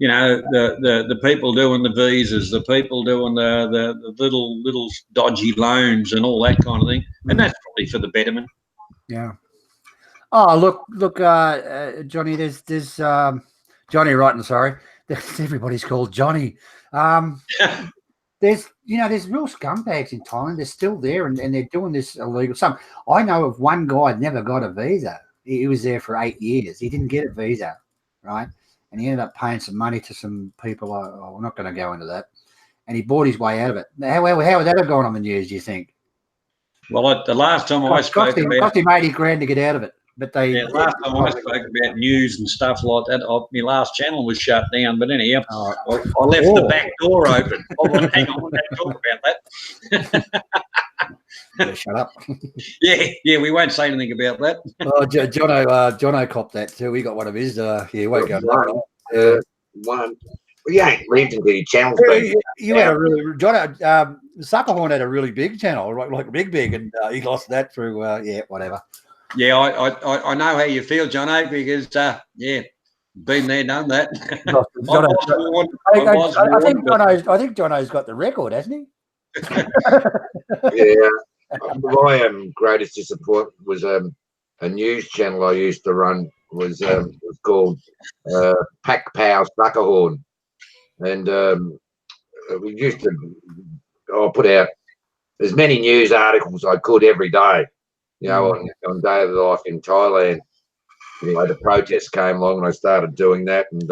you know, the people doing the visas, the people doing the little dodgy loans and all that kind of thing, and that's probably for the betterment. Yeah. Oh, look, Johnny. There's Johnny Rotten. Sorry, everybody's called Johnny. There's real scumbags in Thailand. They're still there, and they're doing this illegal. I know of one guy never got a visa. He was there for 8 years. He didn't get a visa, right? And he ended up paying some money to some people. We're not going to go into that. And he bought his way out of it. How would that have gone on the news, do you think? Well, the last time I spoke about... cost him 80 grand to get out of it. But last time I spoke about news and stuff like that, my last channel was shut down. But anyhow, I left the back door open. Hang on, we're going to talk about that. Shut up. Yeah, we won't say anything about that. Oh, Jono copped that too. We got one of his. He won't go. One. Well, you ain't lived until your channel's been. You had a really John. Sukahorn had a really big channel, like big, and he lost that through whatever. Yeah, I know how you feel, Jono, because been there, done that. I think Jono's got the record, hasn't he? Yeah. My greatest disappointment was a news channel I used to run was called Pack Pow Sukahorn, and we used to put out as many news articles I could every day, on daily life in Thailand. Anyway, the protests came along and I started doing that, and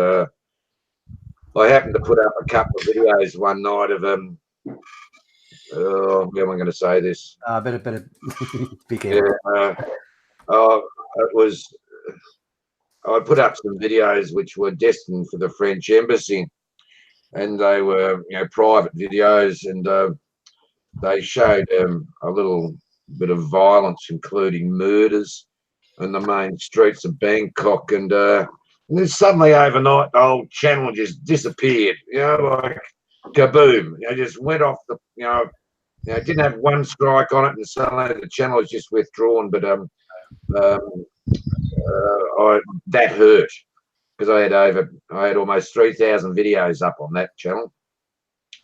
I happened to put up a couple of videos one night of how am I going to say this? Better be careful. It was. I put up some videos which were destined for the French embassy, and they were, private videos, and they showed a little bit of violence, including murders, in the main streets of Bangkok, and then suddenly overnight the whole channel just disappeared. Like kaboom! Just went off the. It didn't have one strike on it, and suddenly the channel was just withdrawn. But that hurt because I had almost 3,000 videos up on that channel,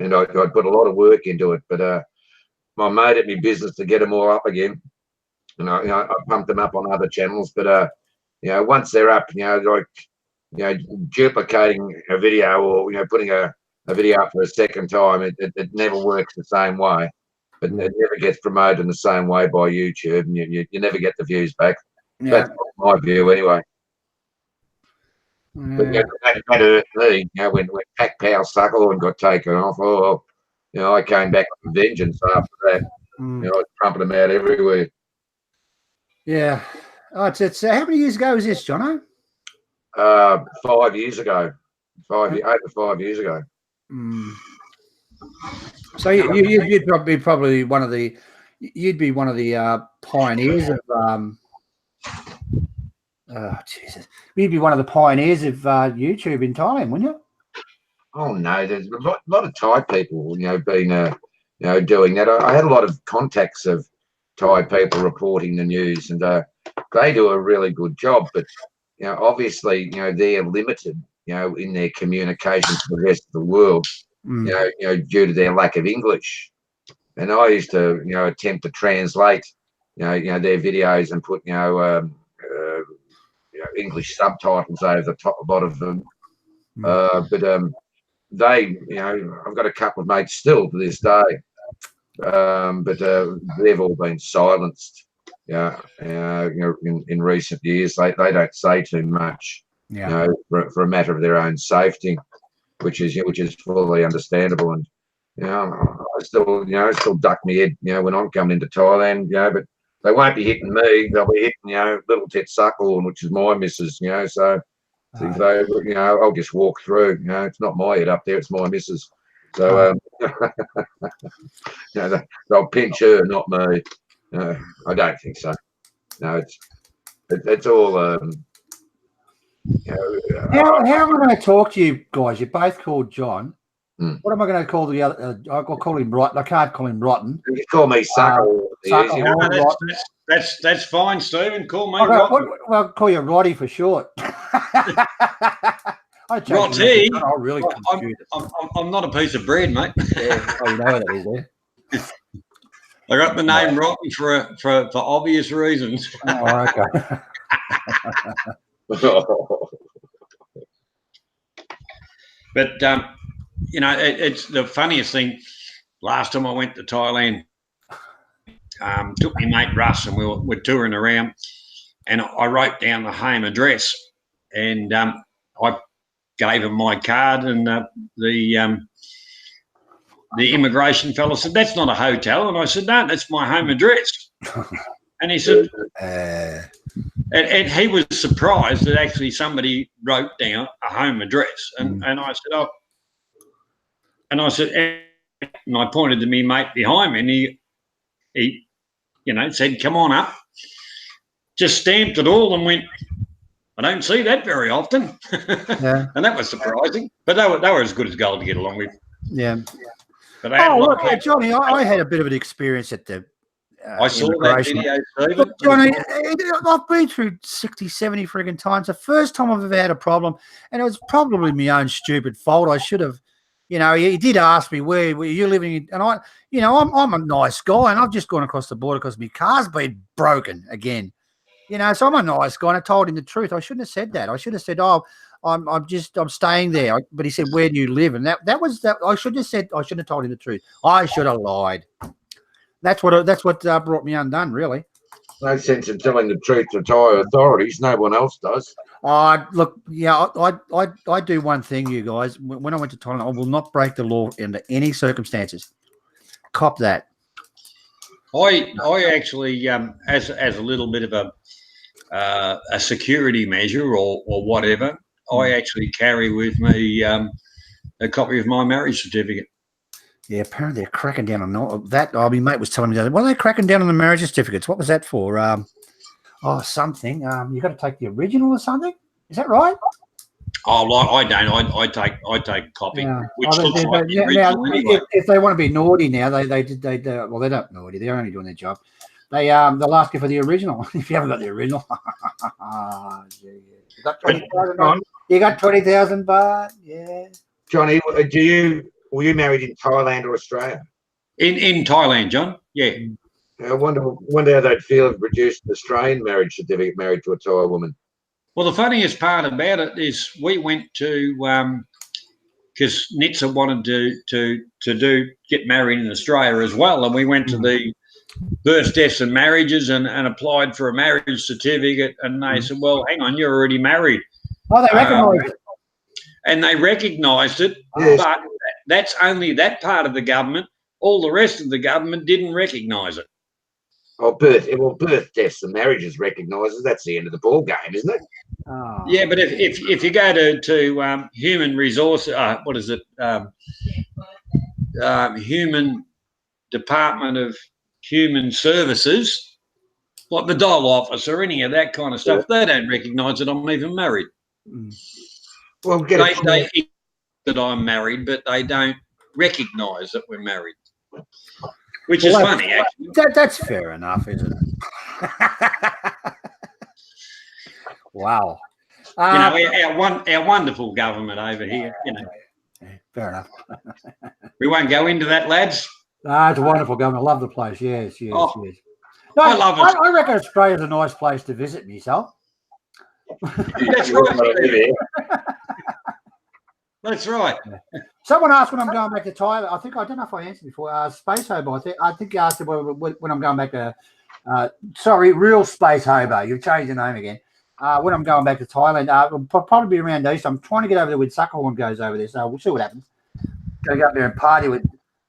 and I put a lot of work into it. But I made it my business to get them all up again, and I pumped them up on other channels. But once they're up, duplicating a video or putting a video up for a second time, it never works the same way. It never gets promoted in the same way by YouTube, and you never get the views back. Yeah. That's my view, anyway. But that hurt me. When Pack Pow Sukahorn got taken off, I came back with vengeance after that. I was trumping them out everywhere. Yeah. Oh, it's how many years ago was this, Jono? 5 years ago. Over 5 years ago. So you'd probably one of the pioneers of Jesus. You'd be one of the pioneers of YouTube in Thailand, wouldn't you? Oh no, there's a lot of Thai people, been doing that. I had a lot of contacts of Thai people reporting the news, and they do a really good job. But obviously, they're limited, in their communication to the rest of the world, due to their lack of English. And I used to, attempt to translate, their videos and put, English subtitles over the top, a lot of them. But they, I've got a couple of mates still to this day, but they've all been silenced. In recent years, they don't say too much. For a matter of their own safety, which is fully understandable. And I still duck my head, when I'm coming into Thailand, but they won't be hitting me. They'll be hitting, little Tet Sukahorn, which is my missus, so if they, I'll just walk through. It's not my head up there, it's my missus. So they'll pinch her, not me. I don't think so. No, it's all. How am I going to talk to you guys? You're both called John. What am I going to call the other? I'll call him Rotten. I can't call him Rotten. You call me Sukahorn. That's fine, Stephen. Call me Rotten. I'll call you Roddy for short. Roddy. I'm really confused. I'm not a piece of bread, mate. Yeah. Oh, you know what that is, yeah? I got the name Rotten for obvious reasons. Oh, okay. But it's the funniest thing. Last time I went to Thailand, took my mate Russ, and we were touring around, and I wrote down the home address, and I gave him my card, and the immigration fellow said, "That's not a hotel," and I said, "No, that's my home address." And he said, and he was surprised that actually somebody wrote down a home address, and I said, "Oh," and I pointed to me mate behind me, and he said, "Come on up," just stamped it all and went, I don't see that very often. Yeah. And that was surprising. But they were as good as gold to get along with. Yeah. But they had a lot of Johnny, I had a bit of an experience at the I saw that immigration. video, Stephen. Look, Johnny, I've been through 60, 70 frigging times. The first time I've ever had a problem, and it was probably my own stupid fault. I should have, he did ask me where were you living, and I'm a nice guy, and I've just gone across the border because my car's been broken again. So I'm a nice guy, and I told him the truth. I shouldn't have said that. I should have said, "Oh, I'm staying there." But he said, "Where do you live?" And that was that. I shouldn't have told him the truth. I should have lied. That's what brought me undone, really. No sense in telling the truth to Thai authorities. No one else does. Look, yeah, I do one thing, you guys. When I went to Thailand, I will not break the law under any circumstances. Cop that. I actually, as a little bit of a security measure or whatever, I actually carry with me a copy of my marriage certificate. Yeah, apparently they're cracking down on that. Oh, my mate was telling me that. What are they cracking down on the marriage certificates? What was that for? Something. You got to take the original or something. Is that right? Oh, I don't. I take a copy, which looks like the original anyway. If they want to be naughty now, well, they're not naughty. They're only doing their job. They'll ask you for the original. If you haven't got the original, you got 20,000. You got 20,000 baht. Yeah. Johnny, were you married in Thailand or Australia? In Thailand, John. Yeah. I wonder how they'd feel if produced an Australian marriage certificate married to a Thai woman. Well, the funniest part about it is we went to because Nitsa wanted to get married in Australia as well, and we went to the births, deaths, and marriages and applied for a marriage certificate, and they said, "Well, hang on, you're already married." Oh, they recognised it. And they recognised it, Yes. but that's only that part of the government. All the rest of the government didn't recognise it. Oh, birth, deaths, and marriages recognises. That's the end of the ball game, isn't it? Oh. Yeah, but if you go to human resource, what is it? Human Department of Human Services, like the dole office or any of that kind of stuff, they don't recognise that I'm even married. Well, They that I'm married, but they don't recognise that we're married, which is funny, actually. That's fair enough, isn't it? Wow. Our wonderful government over here. Fair enough. We won't go into that, lads. It's a wonderful government. I love the place. Yes. No, I love it. I reckon Australia's a nice place to visit myself. That's right. That's right. Someone asked when I'm going back to Thailand. I don't know if I answered before. Space Hobo. I think you asked when I'm going back to. Real Space Hobo. You've changed the name again. When I'm going back to Thailand, it'll probably be around Easter. I'm trying to get over there when Sukahorn goes over there, so we'll see what happens. Go up there and party with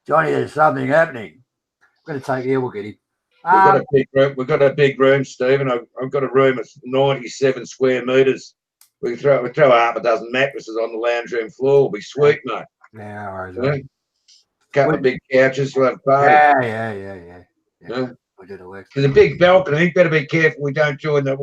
Johnny. There's something happening. I'm going to take. Yeah, we'll get him. We've got a big room, Stephen. I've got a room that's 97 square metres. We throw half a dozen mattresses on the lounge room floor. It'll be sweet, mate. Yeah, all right. Couple of big couches. We'll have a party. Yeah. We do the work. There's a big balcony. Better be careful we don't join the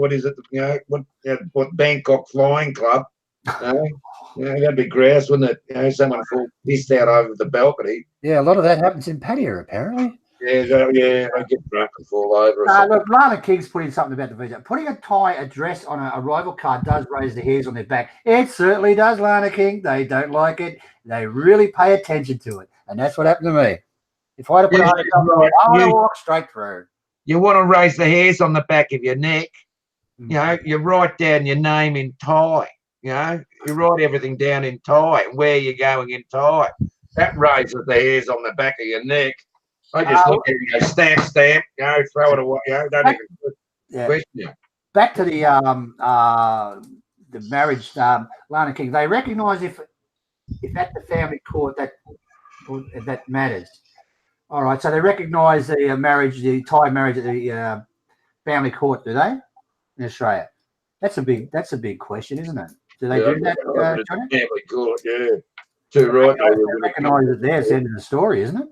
what Bangkok Flying Club. That'd be grouse, wouldn't it? Someone pissed out over the balcony. Yeah, a lot of that happens in Pattaya, apparently. Yeah, I get drunk and fall over. Look, Lana King's put in something about the visa. Putting a Thai address on a arrival card does raise the hairs on their back. It certainly does, Lana King. They don't like it. They really pay attention to it. And that's what happened to me. If I had put I would walk straight through. You want to raise the hairs on the back of your neck. You write down your name in Thai. You write everything down in Thai and where you're going in Thai. That raises the hairs on the back of your neck. I just look at it and go, stamp, throw it away, don't even question you. Back to the marriage, Lana King, they recognise if at the family court that matters. All right, so they recognise the marriage, the Thai marriage at the family court, do they? In Australia, that's a big question, isn't it? Do they do that? Family court, yeah. Too right. They recognise it there. It's the end of the story, isn't it?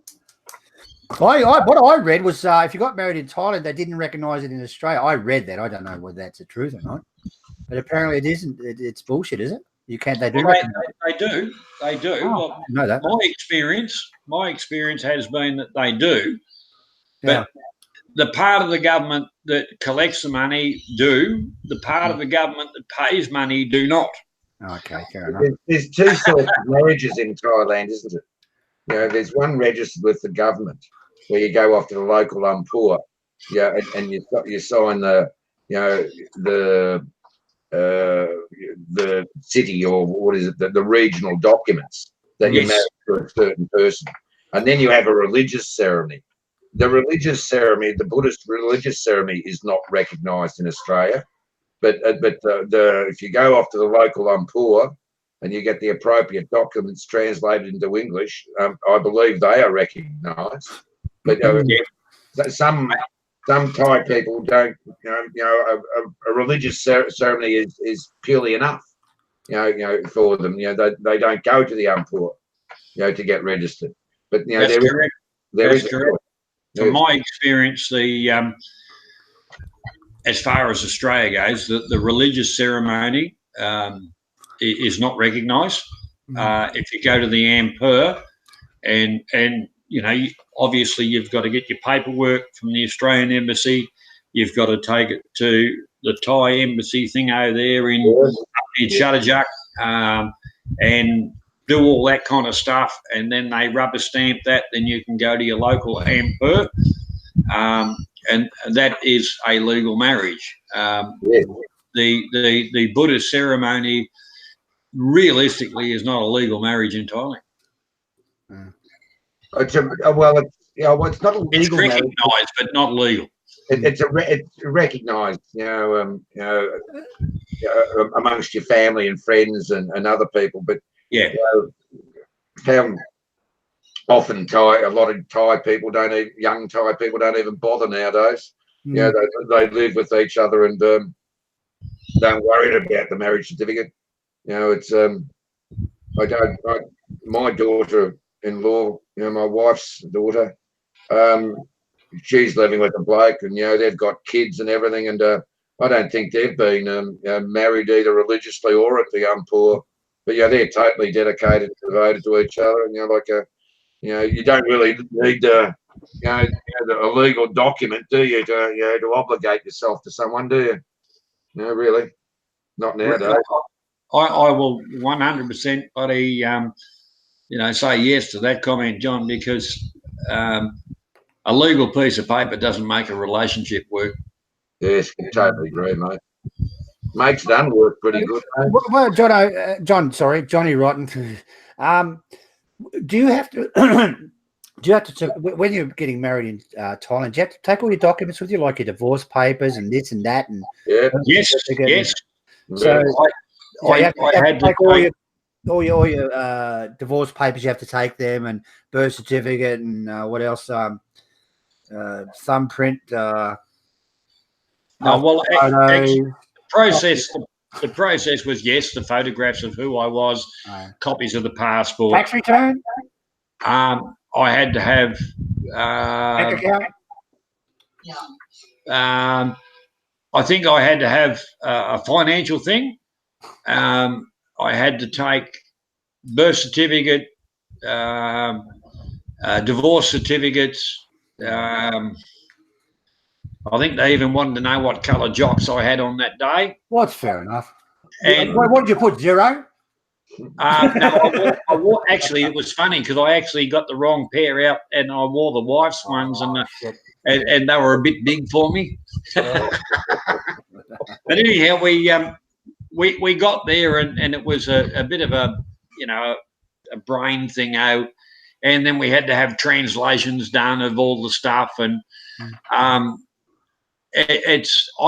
What I read was if you got married in Thailand, they didn't recognise it in Australia. I read that. I don't know whether that's the truth or not. But apparently it isn't. It's bullshit, is it? You can't. They do. Well, reckon they do. They do. Oh, Well, I didn't know that. my experience has been that they do. Yeah. But the part of the government that collects the money do. The part of the government that pays money do not. Okay, fair enough. There's two sorts of marriages in Thailand, isn't it? You know, there's one registered with the government where you go off to the local umpur, yeah, and you sign the, you know, the city or what is it, the regional documents that you marry to a certain person, and then you have a religious ceremony. The religious ceremony, the Buddhist religious ceremony, is not recognised in Australia, but if you go off to the local umpur and you get the appropriate documents translated into English, I believe they are recognised. But some Thai people don't. A religious ceremony is purely enough. For them. They don't go to the umpur, to get registered. But That's correct. That's correct. From my experience, as far as Australia goes, the religious ceremony is not recognised. If you go to the Ampur, and obviously you've got to get your paperwork from the Australian Embassy. You've got to take it to the Thai embassy thing over there in Sukahorn, and do all that kind of stuff, and then they rubber stamp that. Then you can go to your local Ampur, and that is a legal marriage. The Buddhist ceremony realistically is not a legal marriage in Thailand. It's not a legal It's marriage. recognised, but not legal. It's recognised, amongst your family and friends and other people. But how often a lot of Thai people young Thai people don't even bother nowadays. They live with each other and don't worry about the marriage certificate. It's my daughter-in-law, my wife's daughter, she's living with a bloke, and they've got kids and everything, and I don't think they've been married either religiously or at the umpur, but they're totally dedicated and devoted to each other, and you don't really need a legal document, do you, to obligate yourself to someone, do you? No, really, not nowadays. I will 100%, buddy, say yes to that comment, John, because a legal piece of paper doesn't make a relationship work. Yes, I totally agree, mate. Makes it unwork pretty good, mate. Well, Johnny Rotten. Do you have to? When you're getting married in Thailand, do you have to take all your documents with you, like your divorce papers and this and that? And yes. So I you have had to take to all your divorce papers. You have to take them, and birth certificate, and what else? Thumbprint. The process was the photographs of who I was, copies of the passport, tax return. I had to have Bank account. I think I had to have a financial thing. I had to take birth certificate, divorce certificates. I think they even wanted to know what colour jocks I had on that day. Well, that's fair enough. And what did you put? 0? No, I wore, actually, it was funny because I actually got the wrong pair out, and I wore the wife's ones, and they were a bit big for me. But anyhow, we got there, and it was a bit of a brain thing out, and then we had to have translations done of all the stuff, and I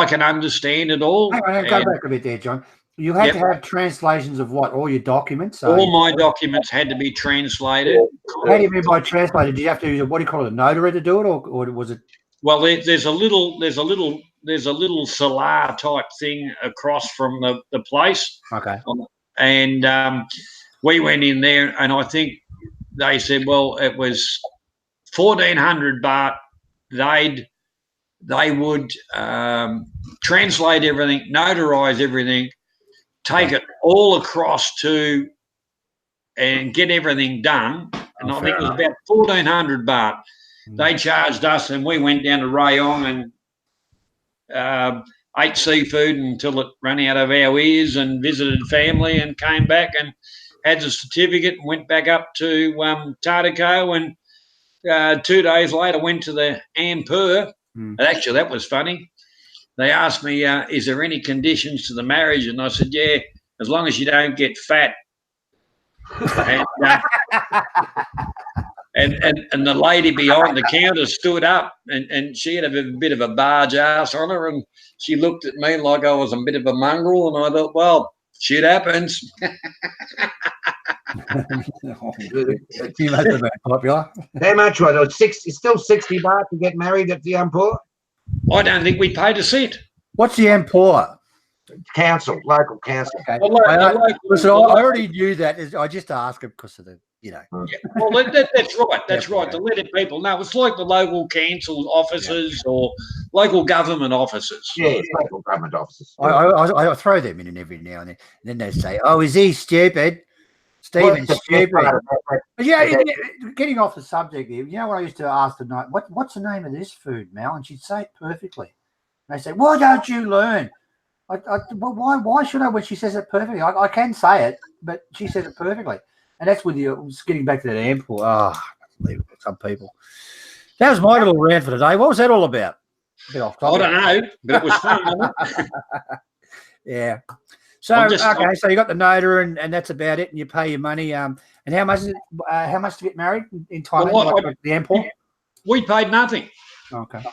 can understand it all. Hang on, go back a bit there, John. You had to have translations of what? All your documents? All my documents had to be translated. How do you mean by translated? Did you have to use what do you call it, a notary to do it, or was it? Well, there's a little salar type thing across from the place. Okay. And we went in there, and I think they said, well, it was 1,400 baht. they would translate everything, notarise everything, take it all across to and get everything done. And I think it was about 1,400 baht. They charged us, and we went down to Rayong and ate seafood until it ran out of our ears, and visited family, and came back and had the certificate and went back up to Tadako. And 2 days later went to the Ampur. And actually, that was funny. They asked me, is there any conditions to the marriage? And I said, yeah, as long as you don't get fat. And the lady behind the counter stood up, and she had a bit of a barge ass on her, and she looked at me like I was a bit of a mongrel, and I thought, well, shit happens. You must have been popular. How much was it? It's still 60 baht to get married at the Ampur? I don't think we paid a cent. What's the Ampur? Council, local council. Okay. Well, Listen, I already knew that. I just asked him because of the, Yeah, well, that's right. That's right. To let people know, it's like the local council officers or local government officers. Yeah, local government officers. I throw them in every now and then they say, "Oh, is he stupid? Stephen's stupid." But yeah, getting off the subject here, you know what I used to ask the night, what's the name of this food, Mel? And she'd say it perfectly. And they say, "Why don't you learn?" Why should I when she says it perfectly? I can say it, but she says it perfectly. And that's with you getting back to that airport. Oh, unbelievable. Some people. That was my little rant for today. What was that all about? A bit off topic. I don't know, but it was fun, wasn't it? Yeah. So so you got the notary, and that's about it, and you pay your money. And how much is it? How much to get married in Thailand? Well, like the airport? We paid nothing. Okay.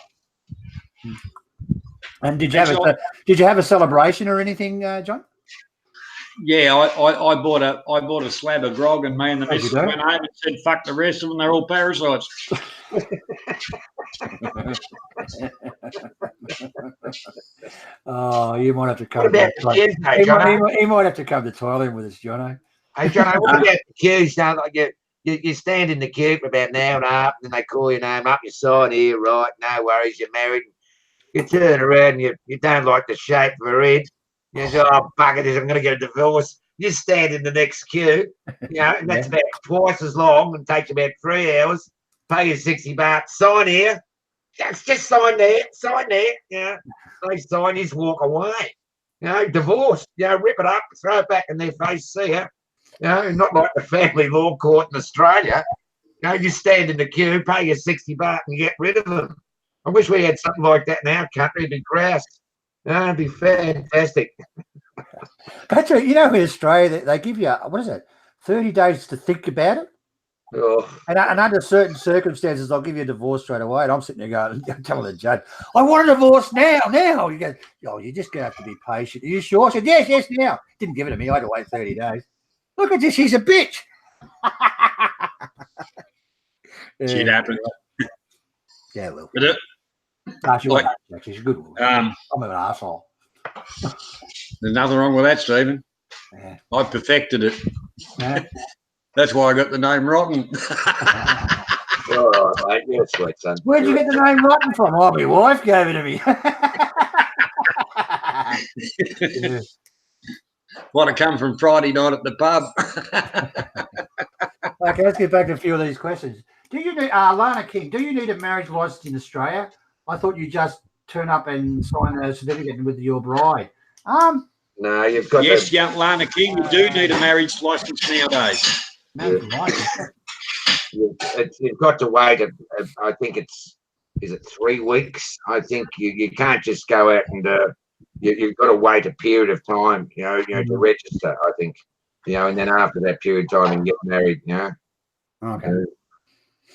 And did you have a celebration or anything, John? Yeah, I bought a slab of grog, and me and the missus went home and said, "Fuck the rest of them, they're all parasites." Oh, you might have to come. What about the kids, hey, Jono? He might have to come to Thailand with us, Jono. Hey, Jono, what about the queues? Like you stand in the queue for about an hour and a half, and then they call your name up, you sign here, right? No worries, you're married. You turn around and you don't like the shape of her head. You say, "Oh, bugger this, I'm going to get a divorce." You stand in the next queue, and that's about twice as long and takes about 3 hours. Pay you 60 baht. Sign here. Just sign there. They sign, you just walk away. Divorce. Rip it up, throw it back in their face, see ya. Not like the family law court in Australia. You stand in the queue, pay you 60 baht and get rid of them. I wish we had something like that in our country. It'd be grass. It'd be fantastic. Patrick, in Australia, they give you, 30 days to think about it? Oh. And under certain circumstances, they'll give you a divorce straight away. And I'm sitting there going, telling the judge, "I want a divorce now. You go, "Oh, you're just going to have to be patient." "Are you sure?" I said, yes, now. Didn't give it to me. I had to wait 30 days. Look at this. She's a bitch. Shit happens. Yeah, well. She's a good woman. I'm an asshole. There's nothing wrong with that, Stephen. Yeah. I perfected it. Yeah. That's why I got the name Rotten. Oh, mate, you're sweet, son. Where'd you get the name Rotten from? Oh, my wife gave it to me. Yeah. Might have come from Friday night at the pub. Okay, let's get back to a few of these questions. Do you need, Lana King, do you need a marriage license in Australia? I thought you just turn up and sign a certificate with your bride. No, you've got. Yes, young Lana King, you do need a marriage license nowadays. You've got to wait. I think is it 3 weeks? I think you can't just go out and you've got to wait a period of time, to register. I think, and then after that period of time, you can get married. Okay.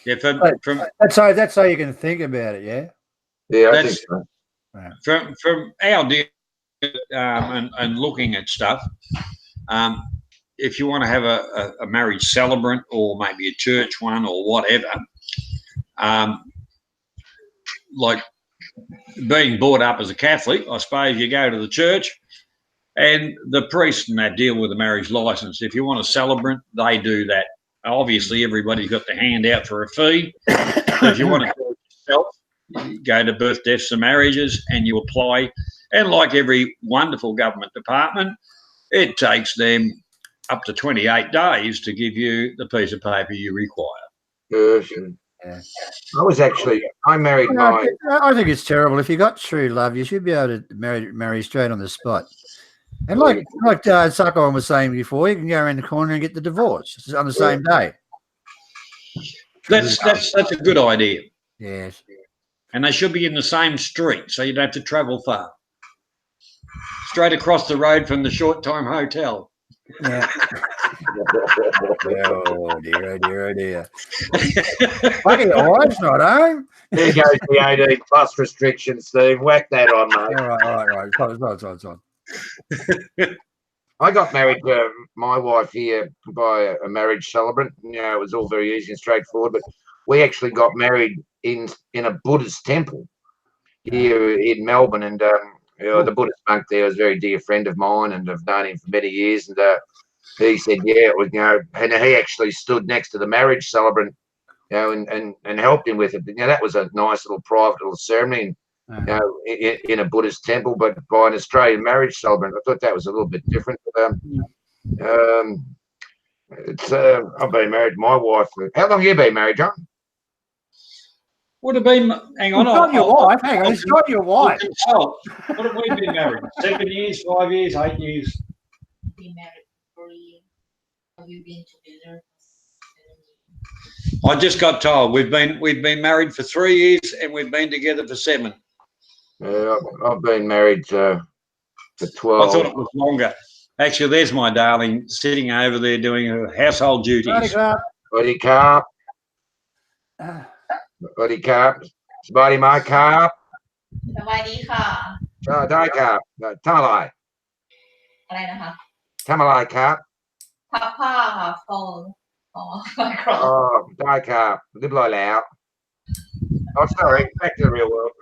Yeah, that's so you can think about it. Yeah. Yeah, I think so. From our deal and looking at stuff, if you want to have a marriage celebrant or maybe a church one or whatever, like being brought up as a Catholic, I suppose you go to the church and the priest and that deal with the marriage license. If you want a celebrant, they do that. Obviously, everybody's got to hand out for a fee. So if you want to do it yourself, You go to birth, deaths and marriages and you apply. And like every wonderful government department, it takes them up to 28 days to give you the piece of paper you require. Yes. Yeah. I married my. I think it's terrible. If you got true love, you should be able to marry straight on the spot. And like Sukahorn was saying before, you can go around the corner and get the divorce on the same day. That's a good idea. Yes. And they should be in the same street, so you don't have to travel far. Straight across the road from the short-time hotel. Yeah. Oh dear, oh dear, oh dear. Fucking your wife's not home. There goes the 18 plus restriction, Steve. Whack that on, mate. All right. It's on. I got married to my wife here by a marriage celebrant. It was all very easy and straightforward, but we actually got married in a Buddhist temple here in Melbourne, and the Buddhist monk there was a very dear friend of mine, and I've known him for many years. And he said, "Yeah, it was, and he actually stood next to the marriage celebrant, and helped him with it. That was a nice little private little ceremony, in a Buddhist temple, but by an Australian marriage celebrant. I thought that was a little bit different. But, I've been married to my wife. How long have you been married, John? Would have been, hang on. It's not your wife. Hang on, it's not your wife. What have we been married? 7 years, 5 years, 8 years? Been married for 4 years. Have you been together? I just got told we've been married for 3 years and we've been together for 7. I've been married for 12. I thought it was longer. Actually, there's my darling sitting over there doing her household duties. Buddy carp. Buddy carp. Buddy my carp. สวัสดีค่ะ ได้ครับทำอะไร อะไรนะคะ ทำอะไรครับ พับผ้าค่ะโฟนอ๋อไมโคร ได้ครับเรียบร้อยแล้ว Oh, sorry. Back to the real world.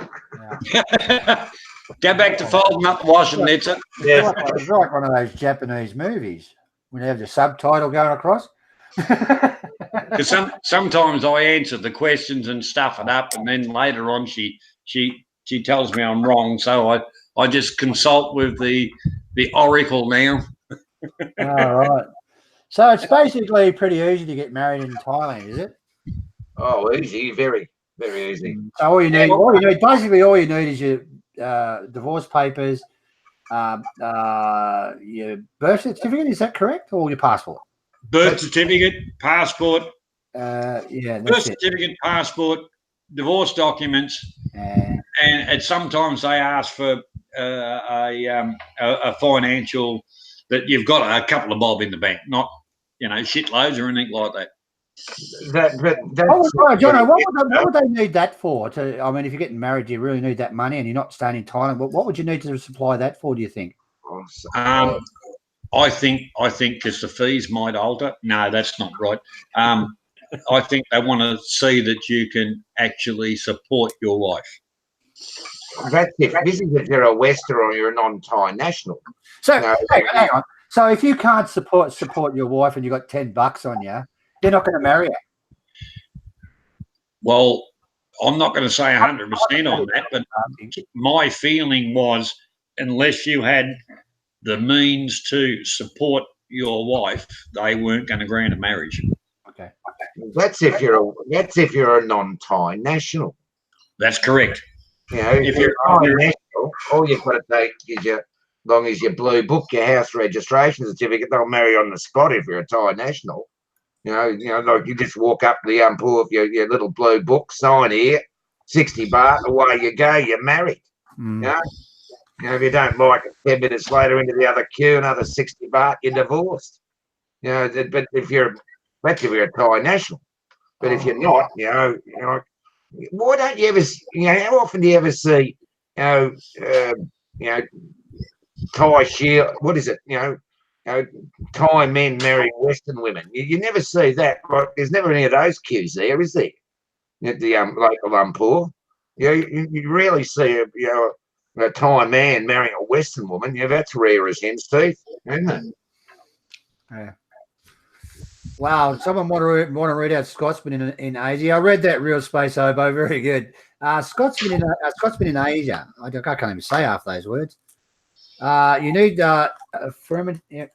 Go back to folding up the washing, that's it. Yes. It's like one of those Japanese movies when you have the subtitle going across. Because sometimes I answer the questions and stuff it up, and then later on she tells me I'm wrong, so I just consult with the oracle now. All right. So it's basically pretty easy to get married in Thailand, is it? Oh, easy, very, very easy. So all you need is your divorce papers, your birth certificate. Is that correct, or your passport? Birth certificate, passport. Birth certificate, passport, divorce documents, and sometimes they ask for a financial that you've got a couple of bob in the bank, not shitloads or anything like that. Jono, what would they need that for? I mean, if you're getting married, you really need that money, and you're not staying in Thailand. What would you need to supply that for? Do you think? I think because the fees might alter. No, that's not right. I think they want to see that you can actually support your wife. That's this is if you're a Western or you're a non-Thai national. So hang on. So if you can't support your wife and you got $10 on you, you're not going to marry her. Well, I'm not going to say 100% on that, but my feeling was unless you had the means to support your wife, they weren't going to grant a marriage. Okay. That's if you're a non-Thai national. That's correct. If you're a Thai national, all you've got to take is long as you blue book your house registration certificate, they'll marry on the spot if you're a Thai national. Like you just walk up to the Unplugged, your little blue book, sign here, 60 baht, away you go, you're married. If you don't like it, 10 minutes later into the other queue, another 60 baht, you're divorced. But if you're a Thai national. But if you're not, why don't you ever, how often do you ever see, Thai shield, what is it, Thai men marrying Western women? You never see that. Right? There's never any of those queues there, is there? At the local Unplugged. You rarely see a Thai man marrying a Western woman. That's rare as hen's teeth, isn't it? Yeah. Wow, someone want to read out Scotsman in Asia. I read that, Real Space Hobo. Very good. Scotsman in Asia. I can't even say half those words. You need affirmative. Yeah.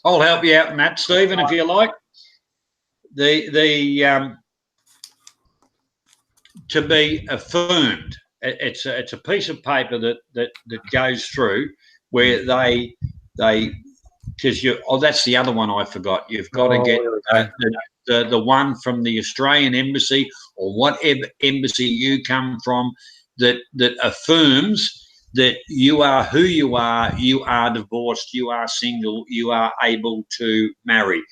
I'll help you out in that, Stephen, if you like. The to be affirmed. It's a piece of paper that goes through where they because that's the other one I forgot. You've got to get the one from the Australian embassy or whatever embassy you come from that affirms that you are who you are divorced, you are single, you are able to marry.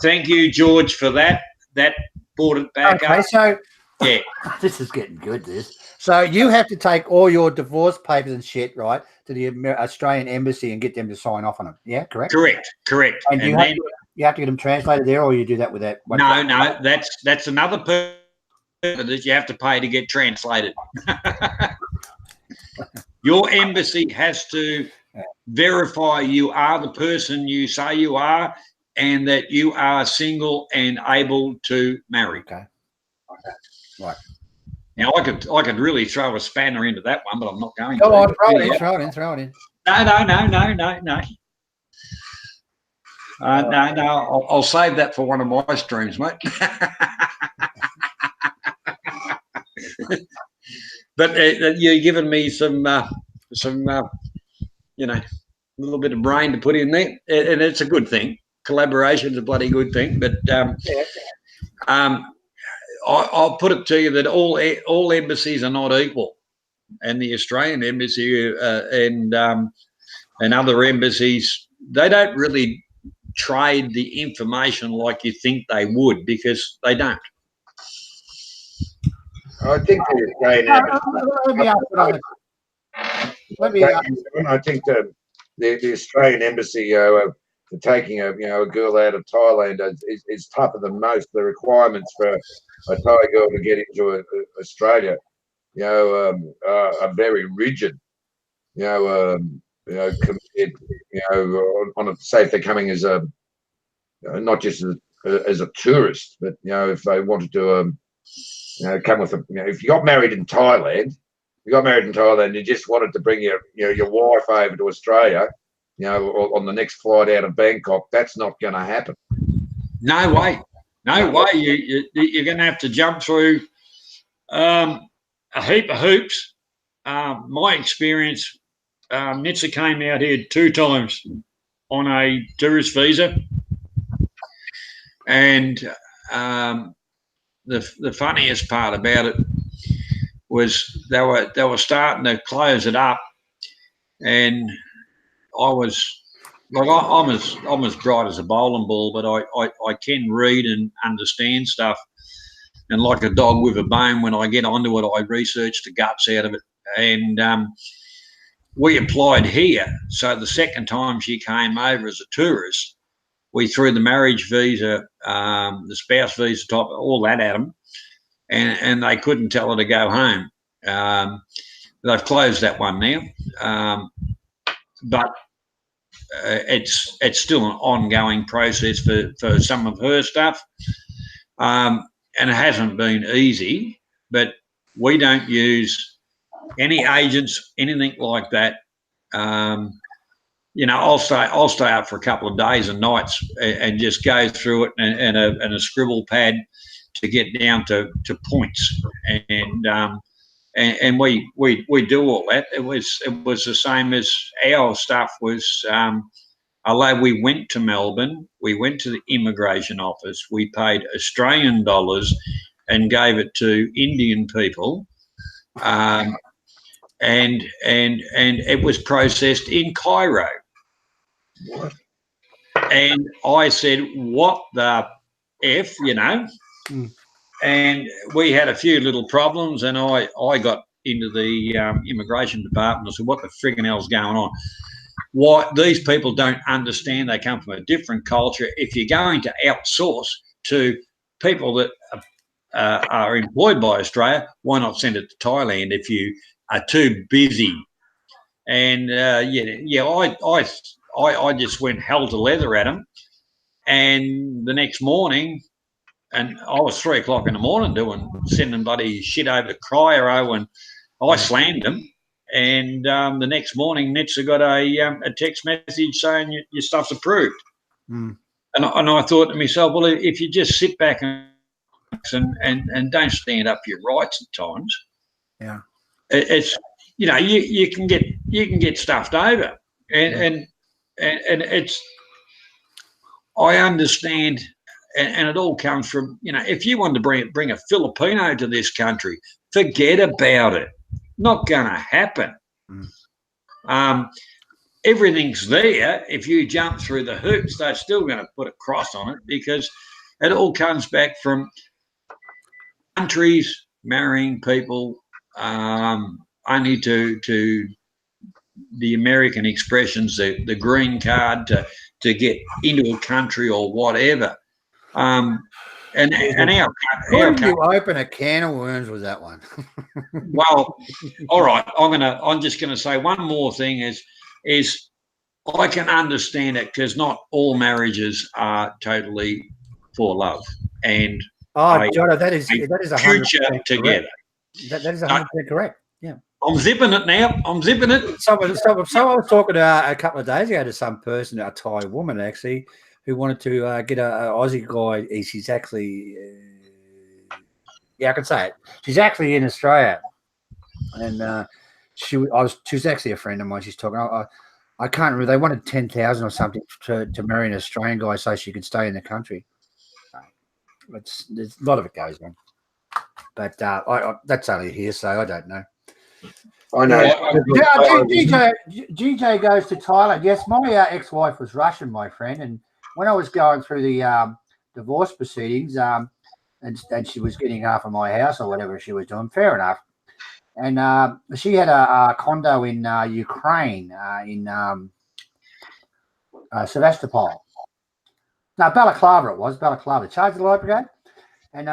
Thank you, George, for that. That brought it back up. Okay, so yeah, this is getting good. So you have to take all your divorce papers and shit, right, to the Australian embassy and get them to sign off on them. Yeah, correct. Correct. And you have to get them translated there, or you do that with that. No, that's another person that you have to pay to get translated. Your embassy has to verify you are the person you say you are, and that you are single and able to marry. Okay. Right. Now I could really throw a spanner into that one, but I'm not going to. Go on, throw it in. No. No. I'll save that for one of my streams, mate. But you're giving me some a little bit of brain to put in there, and it's a good thing. Collaboration's a bloody good thing, but I'll put it to you that all embassies are not equal, and the Australian embassy and other embassies, they don't really trade the information like you think they would, because they don't. I think the Australian I think the Australian embassy taking a girl out of Thailand is tougher than most. The requirements for a Thai girl to get into Australia, are very rigid. Committed, on a, say if they're coming as a not just as a tourist, but if they wanted to come with if you got married in Thailand, you just wanted to bring your wife over to Australia, on the next flight out of Bangkok, that's not going to happen. No way. You're going to have to jump through a heap of hoops. My experience, Nitsa came out here 2 times on a tourist visa, and the funniest part about it was they were starting to close it up, and I'm as bright as a bowling ball, but I can read and understand stuff, and like a dog with a bone, when I get onto it, I research the guts out of it. And we applied here, so the second time she came over as a tourist, we threw the marriage visa, the spouse visa type, all that at them, and they couldn't tell her to go home. They've closed that one now, but it's still an ongoing process for some of her stuff, and it hasn't been easy. But we don't use any agents, anything like that. I'll stay up for a couple of days and nights and just go through it and a scribble pad to get down to points, and we do all that. It was the same as our stuff was. Although we went to Melbourne, we went to the immigration office, we paid Australian dollars and gave it to Indian people, and it was processed in Cairo. What? And I said, "What the F?" And we had a few little problems, and I got into the immigration department. I said, "What the friggin' hell's going on? Why these people don't understand? They come from a different culture. If you're going to outsource to people that are employed by Australia, why not send it to Thailand if you are too busy?" And I just went hell to leather at them. And the next morning, and I was 3 o'clock in the morning sending bloody shit over to Cryo, and I slammed them. And the next morning, Nitsa got a text message saying your stuff's approved. Mm. And I thought to myself, well, if you just sit back and don't stand up for your rights at times, yeah, it's you can get stuffed over, and it's I understand, and it all comes from if you want to bring a Filipino to this country, forget about it. Not going to happen. Mm. Everything's there. If you jump through the hoops, they're still going to put a cross on it, because it all comes back from countries marrying people only to the American expressions, the green card to get into a country or whatever. And our you open a can of worms with that one. Well, all right. I'm just gonna say one more thing is I can understand it, because not all marriages are totally for love and Jono, that is 100% future together. That is 100% correct. Yeah, I'm zipping it now. I'm zipping it. So I was talking a couple of days ago to some person, a Thai woman actually, who wanted to get a Aussie guy. She's actually, I can say it. She's actually in Australia, and she was actually a friend of mine. She's talking. I can't remember. They wanted 10,000 or something to marry an Australian guy so she could stay in the country. There's a lot of it goes on, but that's only hearsay. I don't know. I know. GJ goes to Thailand. Yes, my ex-wife was Russian, my friend, and when I was going through the divorce proceedings, and she was getting half of my house or whatever she was doing, fair enough. And she had a condo in Ukraine, in Sevastopol. No, Balaclava it was, Balaclava. Charged the light brigade. And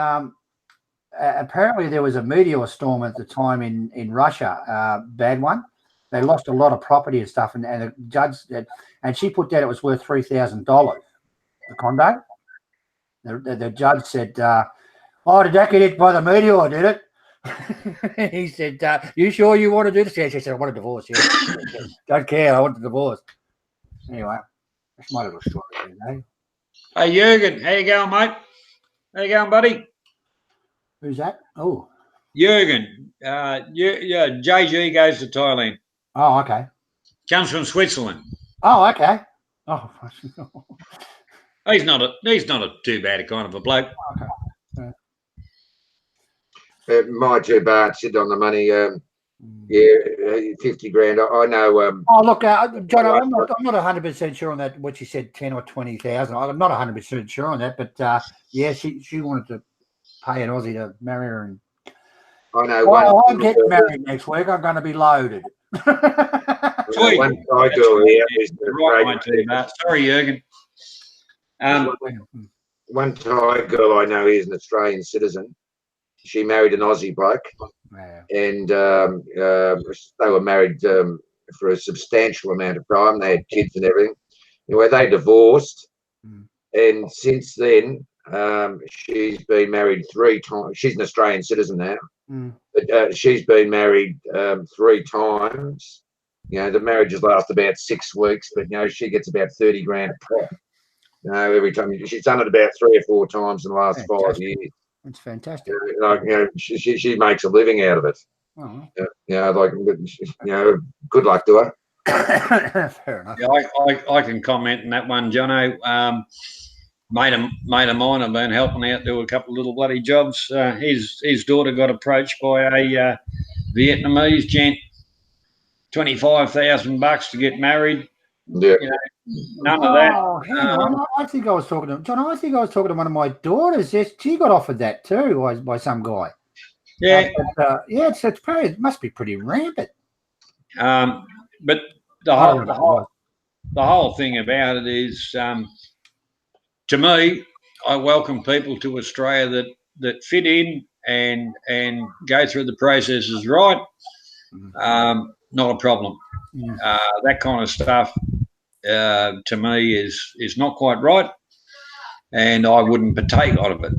apparently there was a meteor storm at the time in Russia, bad one. They lost a lot of property and stuff, and the judge said, and she put down it was worth $3,000, the condo. The judge said, "Oh, did that get hit by the meteor, did it?" He said, "You sure you want to do this?" Yeah, she said, "I want a divorce." Yeah. Don't care, I want the divorce. Anyway, that's my little story. Hey, Jurgen, how you going, mate? How you going, buddy? Who's that? Oh, Jurgen. JG goes to Thailand. Oh, okay. Comes from Switzerland. Oh, okay. Oh, he's not a too bad a kind of a bloke. Okay. My 2 bahts sit on the money. 50 grand. I know. Oh, look, John, I'm not 100% sure on that. What you said, 10 or 20,000. I'm not 100% sure on that, but yeah, she wanted to pay an Aussie to marry her, and I know. I'm getting married next week. I'm going to be loaded. Sweet. One Thai girl here. Sorry, Jurgen. One Thai girl I know is an Australian citizen. She married an Aussie bloke, and they were married for a substantial amount of time. They had kids and everything. Anyway, they divorced, and since then she's been married 3 times. She's an Australian citizen now, but she's been married 3 times. The marriages last about 6 weeks, but she gets about 30 grand a pop. Every time she's done it about 3 or 4 times in the last 5 years. That's fantastic. She makes a living out of it. Oh. Good luck to her. Fair enough. Yeah, I can comment on that one, Jono. Mate of mine, I've been helping out do a couple of little bloody jobs. His daughter got approached by a Vietnamese gent, $25,000 to get married. Yeah. None of that. Oh, hang on. I think I was talking to John. I think I was talking to one of my daughters. Yes, she got offered that too by some guy. Yeah. It's it must be pretty rampant. But the whole thing about it is, to me, I welcome people to Australia that fit in and go through the processes right. Not a problem. That kind of stuff to me is not quite right. and I wouldn't partake of it.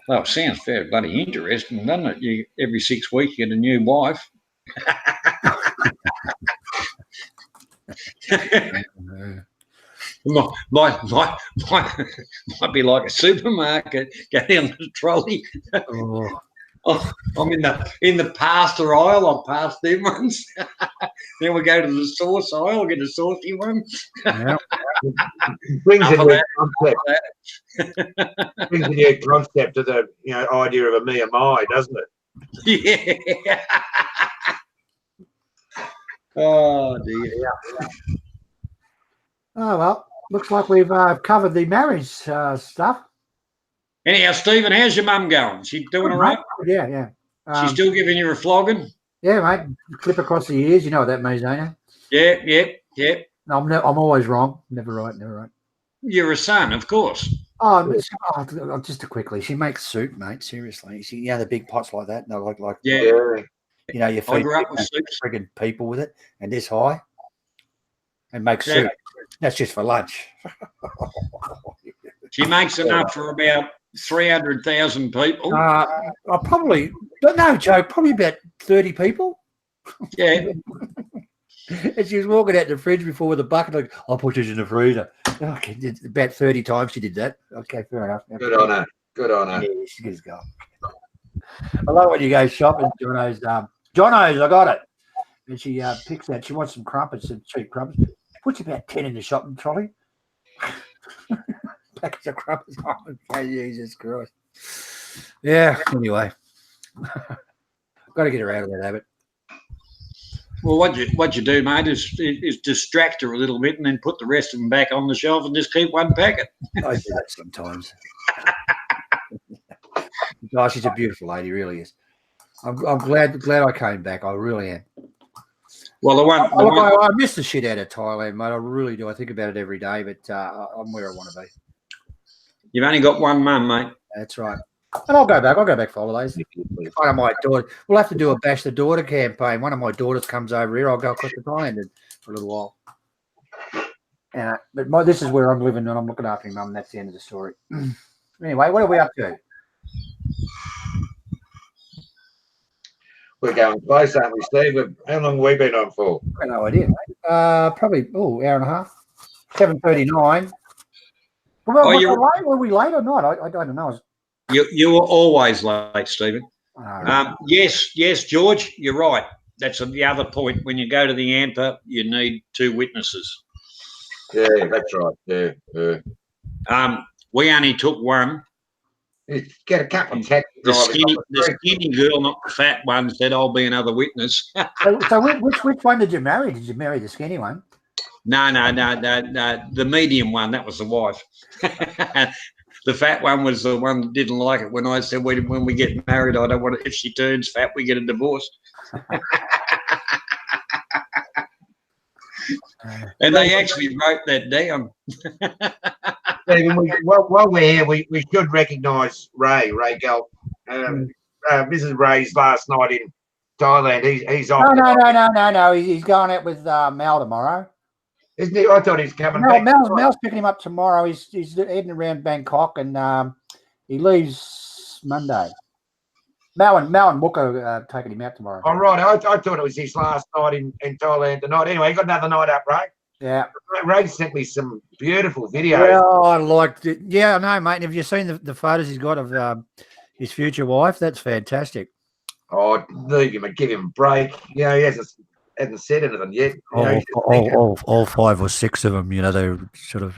Well, it sounds very bloody interesting, doesn't it? You every 6 weeks you get a new wife. might be like a supermarket. Go down the trolley. Oh, I'm in the pasta aisle. I've passed them ones. Then we go to the sauce aisle. Get a saucy one. Yeah. Brings a new concept. Brings a new concept to the idea of a me and my, doesn't it? Yeah. Oh dear. Oh well, looks like we've covered the marriage stuff. Anyhow, Stephen, how's your mum going? She doing all right? Yeah. She's still giving you a flogging? Yeah, mate. Clip across the ears. You know what that means, don't you? Yeah. No, I'm always wrong. Never right. You're a son, of course. Just quickly, she makes soup, mate. Seriously, the big pots like that. No, like Yeah. You feed friggin' people with it, and this high, and make soup. That's just for lunch. She makes enough for about 300,000 people. Probably about 30 people. Yeah. And she was walking out the fridge before with a bucket, like, I'll put this in the freezer. Okay, about 30 times she did that. Okay, fair enough. Good on her. Yeah, she gets going. I love when you go shopping, Jono's. Jono's, I got it. And she picks that. She wants some crumpets, some cheap crumpets. Puts about 10 in the shopping trolley. Package of crumpets. Oh, Jesus Christ. Yeah, anyway. Got to get her out of that habit. Well, what you do, mate, is distract her a little bit and then put the rest of them back on the shelf and just keep one packet. I do that sometimes. Oh, she's a beautiful lady, really is. I'm glad I came back. I really am. Well, I miss the shit out of Thailand, mate. I really do. I think about it every day, but I'm where I want to be. You've only got one mum, mate. That's right. And I'll go back. I'll go back for holidays. One of my daughter. We'll have to do a bash the daughter campaign. One of my daughters comes over here. I'll go across to Thailand for a little while. But this is where I'm living, and I'm looking after my mum. That's the end of the story. Anyway, what are we up to? We're going close, aren't we, Steve? How long have we been on for? I have no idea. Probably hour and a half. 7:39. Were we late or not? I don't know. You were always late, Stephen. Yes, George, you're right. That's the other point. When you go to the AMPA, you need 2 witnesses. Yeah, that's right. Yeah. We only took one. Get a couple of cats. The skinny girl, not the fat one, said, "I'll be another witness." So which one did you marry? Did you marry the skinny one? No. The medium one, that was the wife. The fat one was the one that didn't like it when I said, when we get married, I don't want it. If she turns fat, we get a divorce. And they actually wrote that down. Stephen, while we're here, we should recognise Ray Galt. Mrs. Ray's last night in Thailand. He's off. No. He's going out with Mel tomorrow. Isn't he? I thought he's coming back. Mel's picking him up tomorrow. He's heading around Bangkok, and he leaves Monday. Mel and Mook are taking him out tomorrow. Oh, right. I thought it was his last night in Thailand tonight. Anyway, he got another night up, Ray. Yeah. Ray sent me some beautiful videos. Yeah, I liked it. Yeah, I know, mate. Have you seen the photos he's got of his future wife? That's fantastic. Oh, leave him and give him a break. He hasn't said anything yet. All 5 or 6 of them, they're sort of.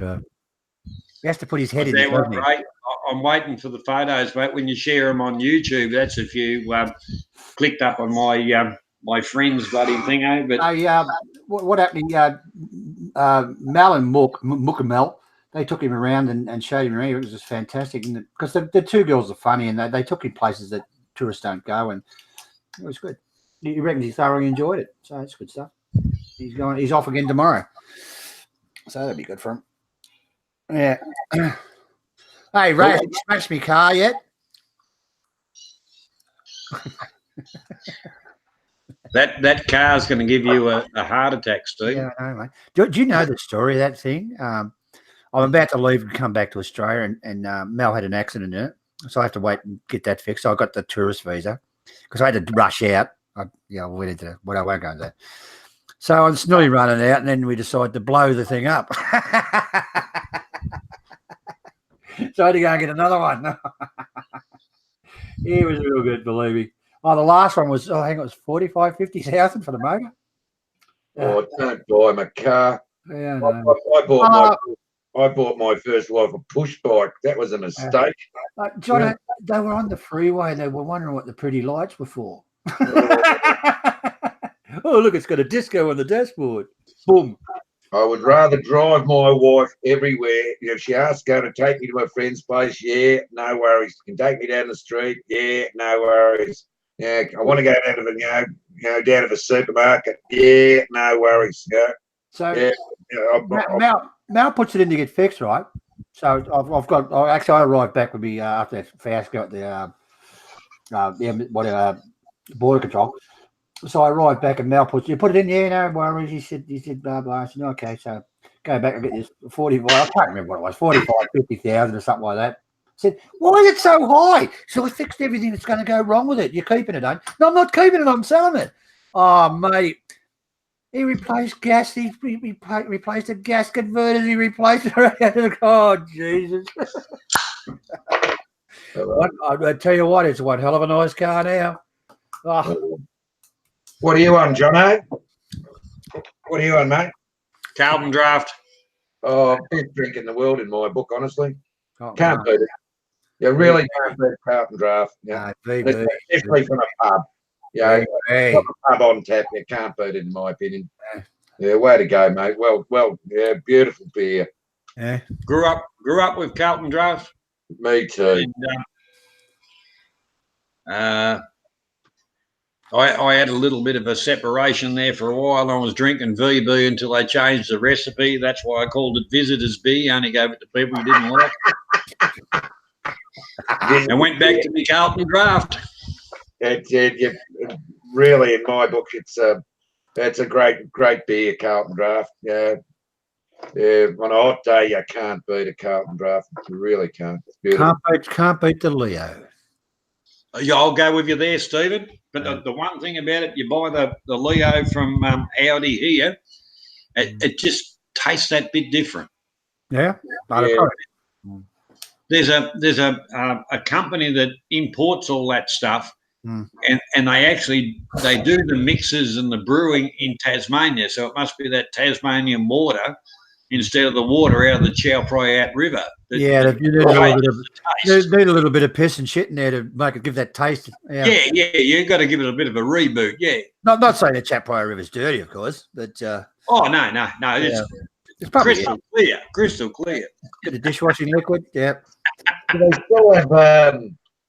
He has to put his head in. Right. I'm waiting for the photos, mate. When you share them on YouTube, that's if you clicked up on my friend's bloody thingo. But what happened? Mel and Mook and Mel, they took him around and showed him around. It was just fantastic, because the 2 girls are funny, and they took him places that tourists don't go, and it was good. He reckons he thoroughly enjoyed it, so it's good stuff. He's off again tomorrow, so that'll be good for him. Yeah. Hey, Ray, have you smashed my car yet? That car's going to give you a heart attack, Steve. Yeah, I know, mate. Do you know the story of that thing? I'm about to leave and come back to Australia, and Mel had an accident in it, so I have to wait and get that fixed. So I got the tourist visa because I had to rush out. I went into what I won't go into that. So I was nearly running out, and then we decided to blow the thing up. So I had to go and get another one. It was real good, believe me. Oh, the last one was, I think it was 45,000, 50,000 for the motor. Oh, don't buy him a car. Yeah, I bought my first wife a push bike. That was a mistake. John, they were on the freeway. They were wondering what the pretty lights were for. Oh, look, it's got a disco on the dashboard. Boom. I would rather drive my wife everywhere. If she asks her to take me to my friend's place, yeah, no worries. Can take me down the street, yeah, no worries. Yeah, I want to go down to the down to the supermarket, yeah, no worries. Yeah. So yeah, Mal puts it in to get fixed, right? So I arrived back with me after that fiasco at the border control. So I arrived back and Mal puts, you put it in, yeah, no worries. He said blah blah. I said, okay, so go back and get this 45. I can't remember what it was, 45, 50,000 or something like that. I said, why is it so high? So I fixed everything that's going to go wrong with it. You're keeping it, ain't? No, I'm not keeping it. I'm selling it. Oh, mate. He replaced gas. He replaced the gas converters. He replaced it. Oh, Jesus. I tell you what, it's one hell of a nice car now. Oh. What are you on, Jono? What are you on, mate? Carlton Draft. Oh, best drink in the world in my book, honestly. Oh, can't beat it. You really can't beat Carlton Draft. Yeah, especially from a pub. Yeah, from a pub on tap, you can't beat it in my opinion. Yeah, way to go, mate. Well, yeah, beautiful beer. Yeah, grew up with Carlton Draft. Me too. And, I had a little bit of a separation there for a while. I was drinking VB until they changed the recipe. That's why I called it Visitor's Beer. I only gave it to people who didn't like it. And went back to the Carlton Draft. Really, in my book, it's a great beer, Carlton Draft. Yeah. On a hot day, you can't beat a Carlton Draft. You really can't. It's beautiful. Can't beat the Leo. Yeah, I'll go with you there, Stephen. But the one thing about it, you buy the Leo from Audi here, it just tastes that bit different. Yeah. There's a company that imports all that stuff, and they do the mixes and the brewing in Tasmania, so it must be that Tasmanian water instead of the water out of the Chao Phraya River. They need a little bit of piss and shit in there to make it give that taste. Yeah, you've got to give it a bit of a reboot. Yeah, not saying the Chao Phraya River's dirty, of course, but no, it's crystal clear. Bit of dishwashing liquid. Yeah. Do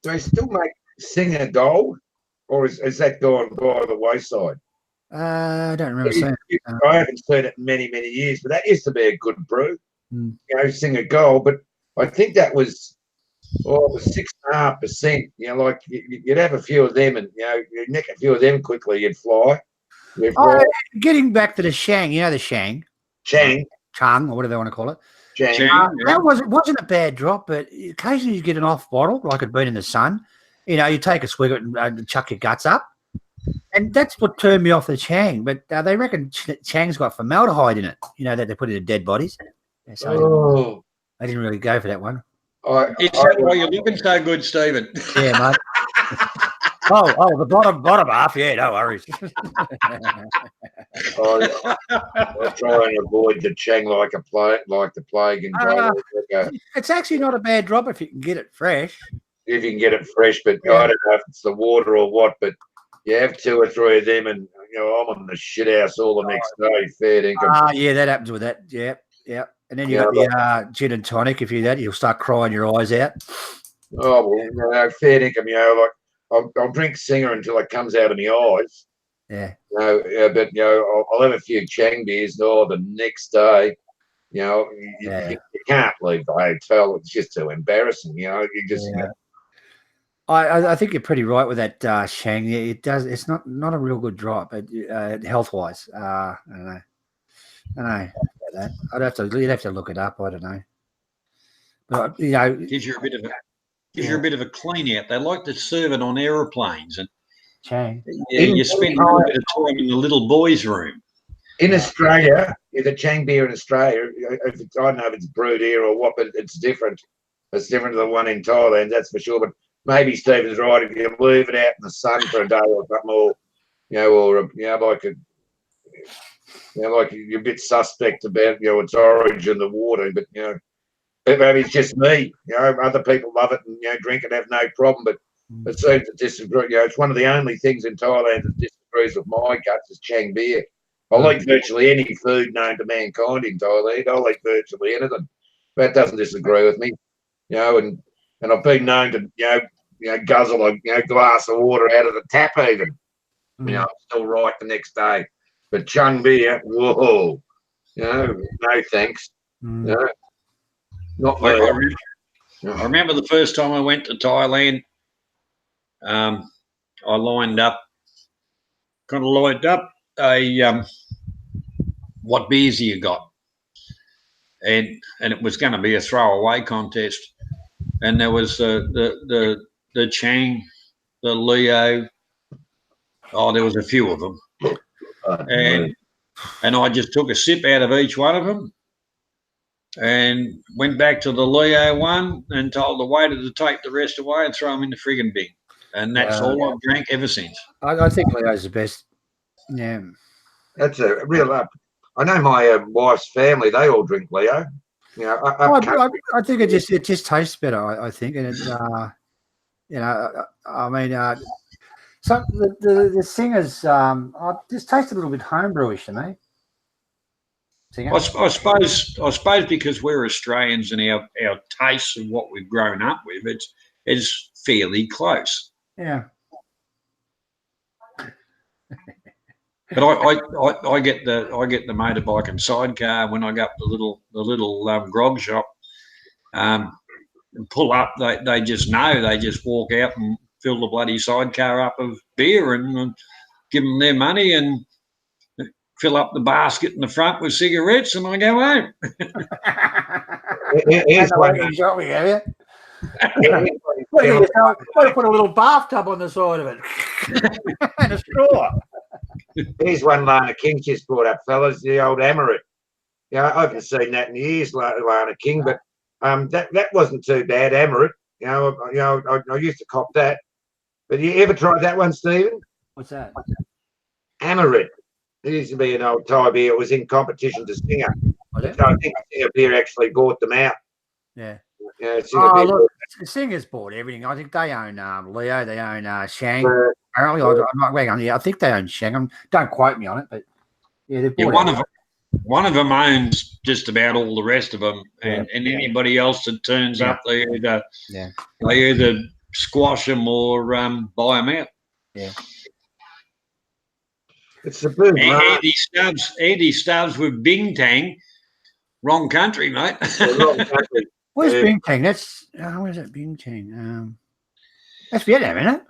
they still make Singer Gold, or is that gone by the wayside? I don't remember seeing it. I haven't seen it in many, many years, but that used to be a good brew. Singer Gold, but I think that was 6.5%. Like you'd have a few of them, and you'd nick a few of them quickly, you'd fly. Getting back to the Shang, the Shang, Chang, or whatever they want to call it. That wasn't a bad drop, but occasionally you get an off bottle, like it'd been in the sun. You take a swig of it and chuck your guts up. And that's what turned me off the Chang. But they reckon Chang's got formaldehyde in it, that they put in dead bodies. So I didn't really go for that one. It's why you're looking so good, Stephen. Yeah, mate. The bottom half, yeah, no worries. I try and avoid the Chang like the plague. It's actually not a bad drop if you can get it fresh. If you can get it fresh, but I don't know if it's the water or what, but you have 2 or 3 of them and, I'm on the shit house all the next day, fair dinkum. Yeah, that happens with that. Yeah. And then you got the gin and tonic. If you do that, you'll start crying your eyes out. Oh, well, fair dinkum, like I'll drink Singer until it comes out of my eyes. Yeah. But I'll have a few Chang beers. The next day, you can't leave the hotel. It's just too embarrassing. You just. Yeah. I think you're pretty right with that Shang. Yeah, it does. It's not a real good drop, but health wise, I don't know. You'd have to look it up. I don't know. But you know, Gives you a bit of a clean out. They like to serve it on aeroplanes, and Chang. you spend a little bit of time in the little boys' room. In Australia, the Chang beer in Australia, if it's, I don't know if it's brewed here or what, but it's different. It's different to the one in Thailand, that's for sure. But maybe Stephen's right. If you leave it out in the sun for a day or something, or like you're a bit suspect about its origin, the water. But maybe it's just me. Other people love it and drink it, have no problem. But it seems to disagree. It's one of the only things in Thailand that disagrees with my guts is Chang beer. I'll eat virtually any food known to mankind in Thailand. I'll eat virtually anything. That doesn't disagree with me. And I've been known to guzzle a glass of water out of the tap even. I'm still right the next day. But Chung beer, whoa, no thanks. Not I remember the first time I went to Thailand. I lined up what beers you got, and it was going to be a throwaway contest, and there was the Chang, the Leo. Oh, there was a few of them, and I just took a sip out of each one of them, and went back to the Leo one and told the waiter to take the rest away and throw them in the friggin' bin, and that's all I've drank ever since. I think Leo's the best. Yeah, that's a real. I know my wife's family; they all drink Leo. I think it just tastes better. I think, and it's I mean, so the singers just taste a little bit homebrewish to me. I suppose because we're Australians and our tastes and what we've grown up with, it's fairly close. Yeah. But I get the motorbike and sidecar when I go up the little grog shop, and pull up. They just know. They just walk out and fill the bloody sidecar up of beer and give them their money and fill up the basket in the front with cigarettes, and I go home. Here's one. Put a little bathtub on the side of it and a straw. Here's one Lana King's just brought up, fellas, the old Amaret. I haven't seen that in years, Lana King, but that wasn't too bad, Amaret. I used to cop that. But you ever tried that one, Stephen? What's that? Amaret. It used to be an old Thai beer. It was in competition to Singer. So I think Singer beer actually bought them out. Yeah. Look, Singer's bought everything. I think they own Leo. They own Shang. Apparently, I think they own Shang. Don't quote me on it, but yeah, they've bought one of them owns just about all the rest of them, and anybody else that turns up, they either squash them or buy them out. Yeah. It's a boom. Andy Stubbs with Bintang. Wrong country, mate. Wrong country. Where's Bintang? That's where's that Bintang? That's Vietnam, isn't it?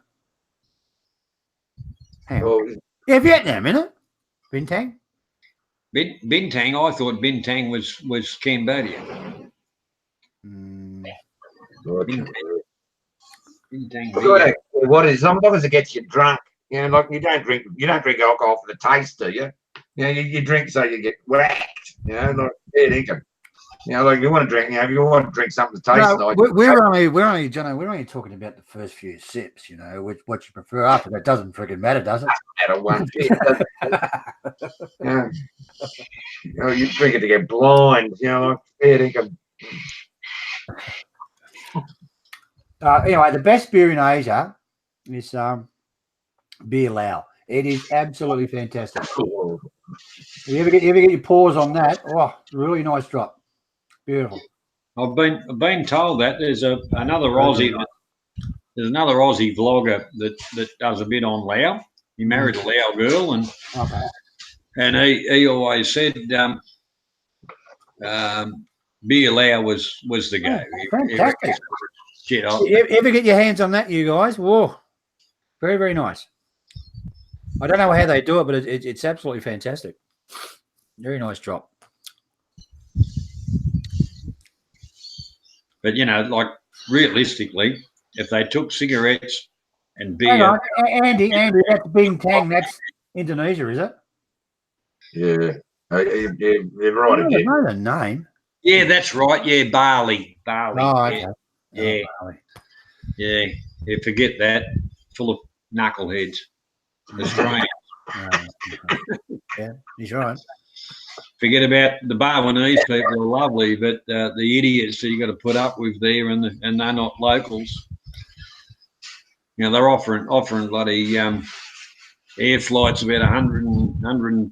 Yeah, Vietnam, isn't it? Bintang. Bintang. I thought Bintang was Cambodia. Bintang. What is? Sometimes it gets you drunk. Like you don't drink alcohol for the taste, do you? You drink so you get whacked. Like fair dinkum. Like you want to drink. If you want to drink something to taste nice. We're only, Jono. We're only talking about the first few sips. What you prefer after that doesn't freaking matter, does it? Doesn't matter one bit. You drink it to get blind. Like fair dinkum. Anyway, the best beer in Asia is Beer Lao. It is absolutely fantastic. You ever get your paws on that? Oh, really nice drop. Beautiful. I've been told that there's another Aussie vlogger that does a bit on Lao. He married a Lao girl, and he always said Beer Lao was the go. Fantastic. You ever get your hands on that, you guys? Whoa, very, very nice. I don't know how they do it, but it's absolutely fantastic. Very nice drop. But like realistically, if they took cigarettes and Hang beer, on, Andy, that's Bintang. That's Indonesia, is it? Yeah. You're I right don't again. know the name. yeah, that's right. Yeah, Bali. Oh, okay. Yeah. Yeah, forget that. Full of knuckleheads. Australian. Yeah, he's right. Forget about the Balinese people are lovely, but the idiots that you got to put up with there, and they're not locals. They're offering bloody air flights about 100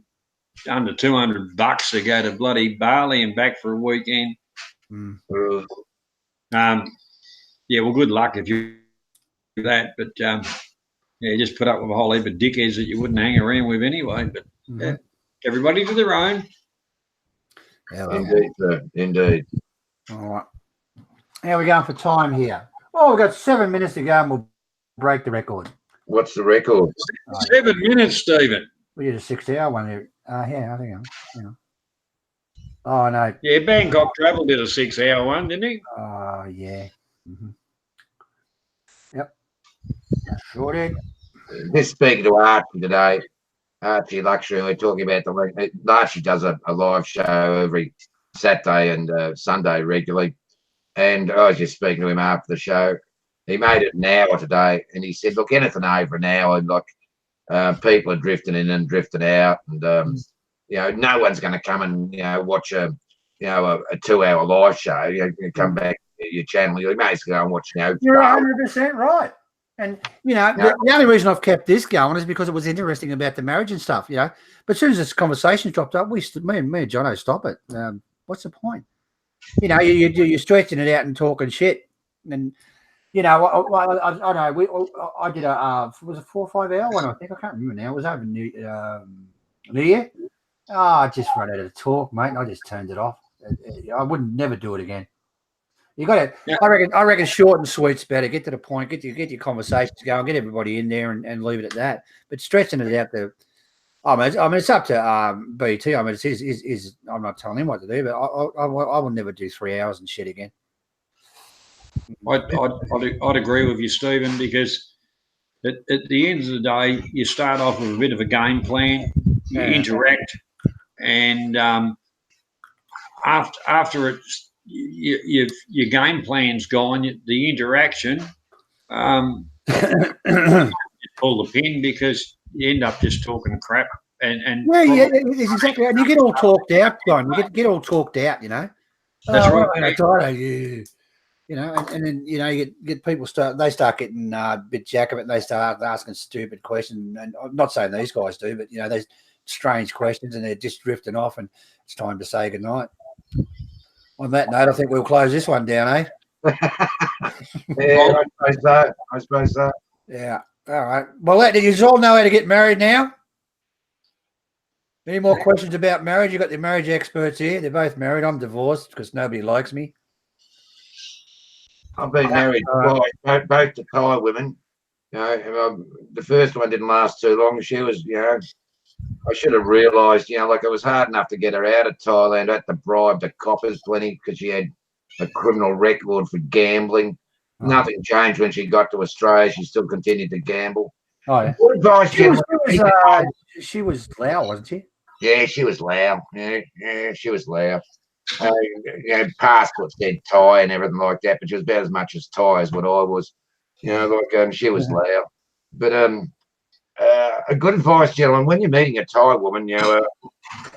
under $200 to go to bloody Bali and back for a weekend. Mm. Yeah, well, good luck if you do that, but yeah, just put up with a whole heap of dickheads that you wouldn't hang around with anyway. But everybody to their own. Yeah, well, Indeed, sir. Indeed. all right. How are we going for time here? Oh, we've got 7 minutes to go and we'll break the record. What's the record? 7 minutes, Stephen. We did a 6-hour one there. Yeah, I think Oh, no. Yeah, Bangkok Travel did a 6-hour one, didn't he? Oh, yeah. Yep. Sure did. Just speaking to Archie today, Archie Luxury, we're talking about Archie does a live show every Saturday and Sunday regularly. And I was just speaking to him after the show. He made it an hour today, and he said, look, anything over an hour, and people are drifting in and drifting out, and no one's going to come and watch a 2-hour live show. You come back to your channel, you may as well go and watch. You're 100% right. And the only reason I've kept this going is because it was interesting about the marriage and stuff. But as soon as this conversation dropped up, me and Jono stop it. What's the point? You're stretching it out and talking shit, and I know I did was it 4 or 5 hour one? I think I can't remember now. It was over New Year. I just run out of talk, mate, and I just turned it off. I wouldn't never do it again. You got to. Yeah. I reckon short and sweet's better. Get to the point. Get your conversations going. Get everybody in there and leave it at that. But stretching it out there. I mean, it's up to BT. I mean, it's his. I'm not telling him what to do, but I will never do 3 hours and shit again. I'd agree with you, Stephen, because at the end of the day, you start off with a bit of a game plan, you interact, and after it's your game plan's gone, the interaction, you pull the pin because you end up just talking crap. And it's exactly. And you get all talked out, John. You get all talked out, That's right. And then you get people start getting a bit jack of it, and they start asking stupid questions. And I'm not saying these guys do, but there's strange questions, and they're just drifting off, and it's time to say goodnight. On that note, I think we'll close this one down, eh? Yeah, I suppose so. Yeah. All right. Well, you all know how to get married now. Any more questions about marriage? You've got the marriage experts here. They're both married. I'm divorced because nobody likes me. I've been married twice, both to Thai women. The first one didn't last too long. She was, I should have realised, it was hard enough to get her out of Thailand. I had to bribe the coppers plenty because she had a criminal record for gambling. Oh. Nothing changed when she got to Australia. She still continued to gamble. Oh, yeah. What advice she was Lao, wasn't she? Yeah, she was Lao. Yeah, she was Lao. Passport said Thai and everything like that, but she was about as much as Thai as what I was. She was Lao. But a good advice, gentlemen, when you're meeting a Thai woman,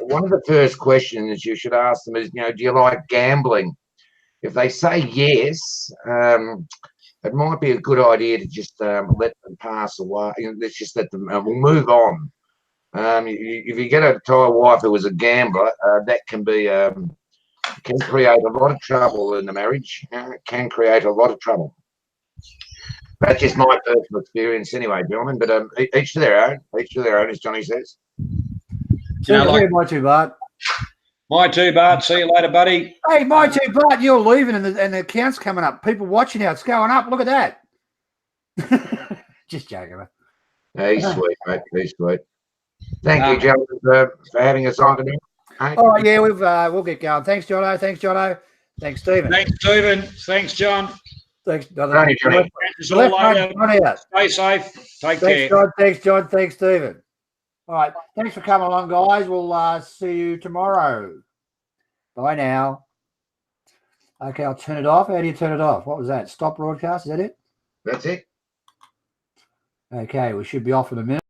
one of the first questions you should ask them is, do you like gambling? If they say yes, it might be a good idea to just let them pass away. Let's just let them. We'll move on. If you get a Thai wife who is a gambler, that can create a lot of trouble in the marriage. Can create a lot of trouble. That's just my personal experience, anyway, gentlemen. But each to their own. Each to their own, as Johnny says. My two, Bart. My two, Bart. See you later, buddy. Hey, my two, Bart. You're leaving, and the account's coming up. People watching now. It's going up. Look at that. Just joking, mate. He's sweet, mate. He's sweet. Thank you, gentlemen, for having us on today. Oh yeah, we'll get going. Thanks, Jono. Thanks, Stephen. Thanks, Stephen. Thanks, John. Thanks, Johnny. Catch us all later. John. Stay safe. Take care. Thanks, John. Thanks, John. Thanks, Stephen. All right. Thanks for coming along, guys. We'll see you tomorrow. Bye now. Okay, I'll turn it off. How do you turn it off? What was that? Stop broadcast? Is that it? That's it. Okay, we should be off in a minute.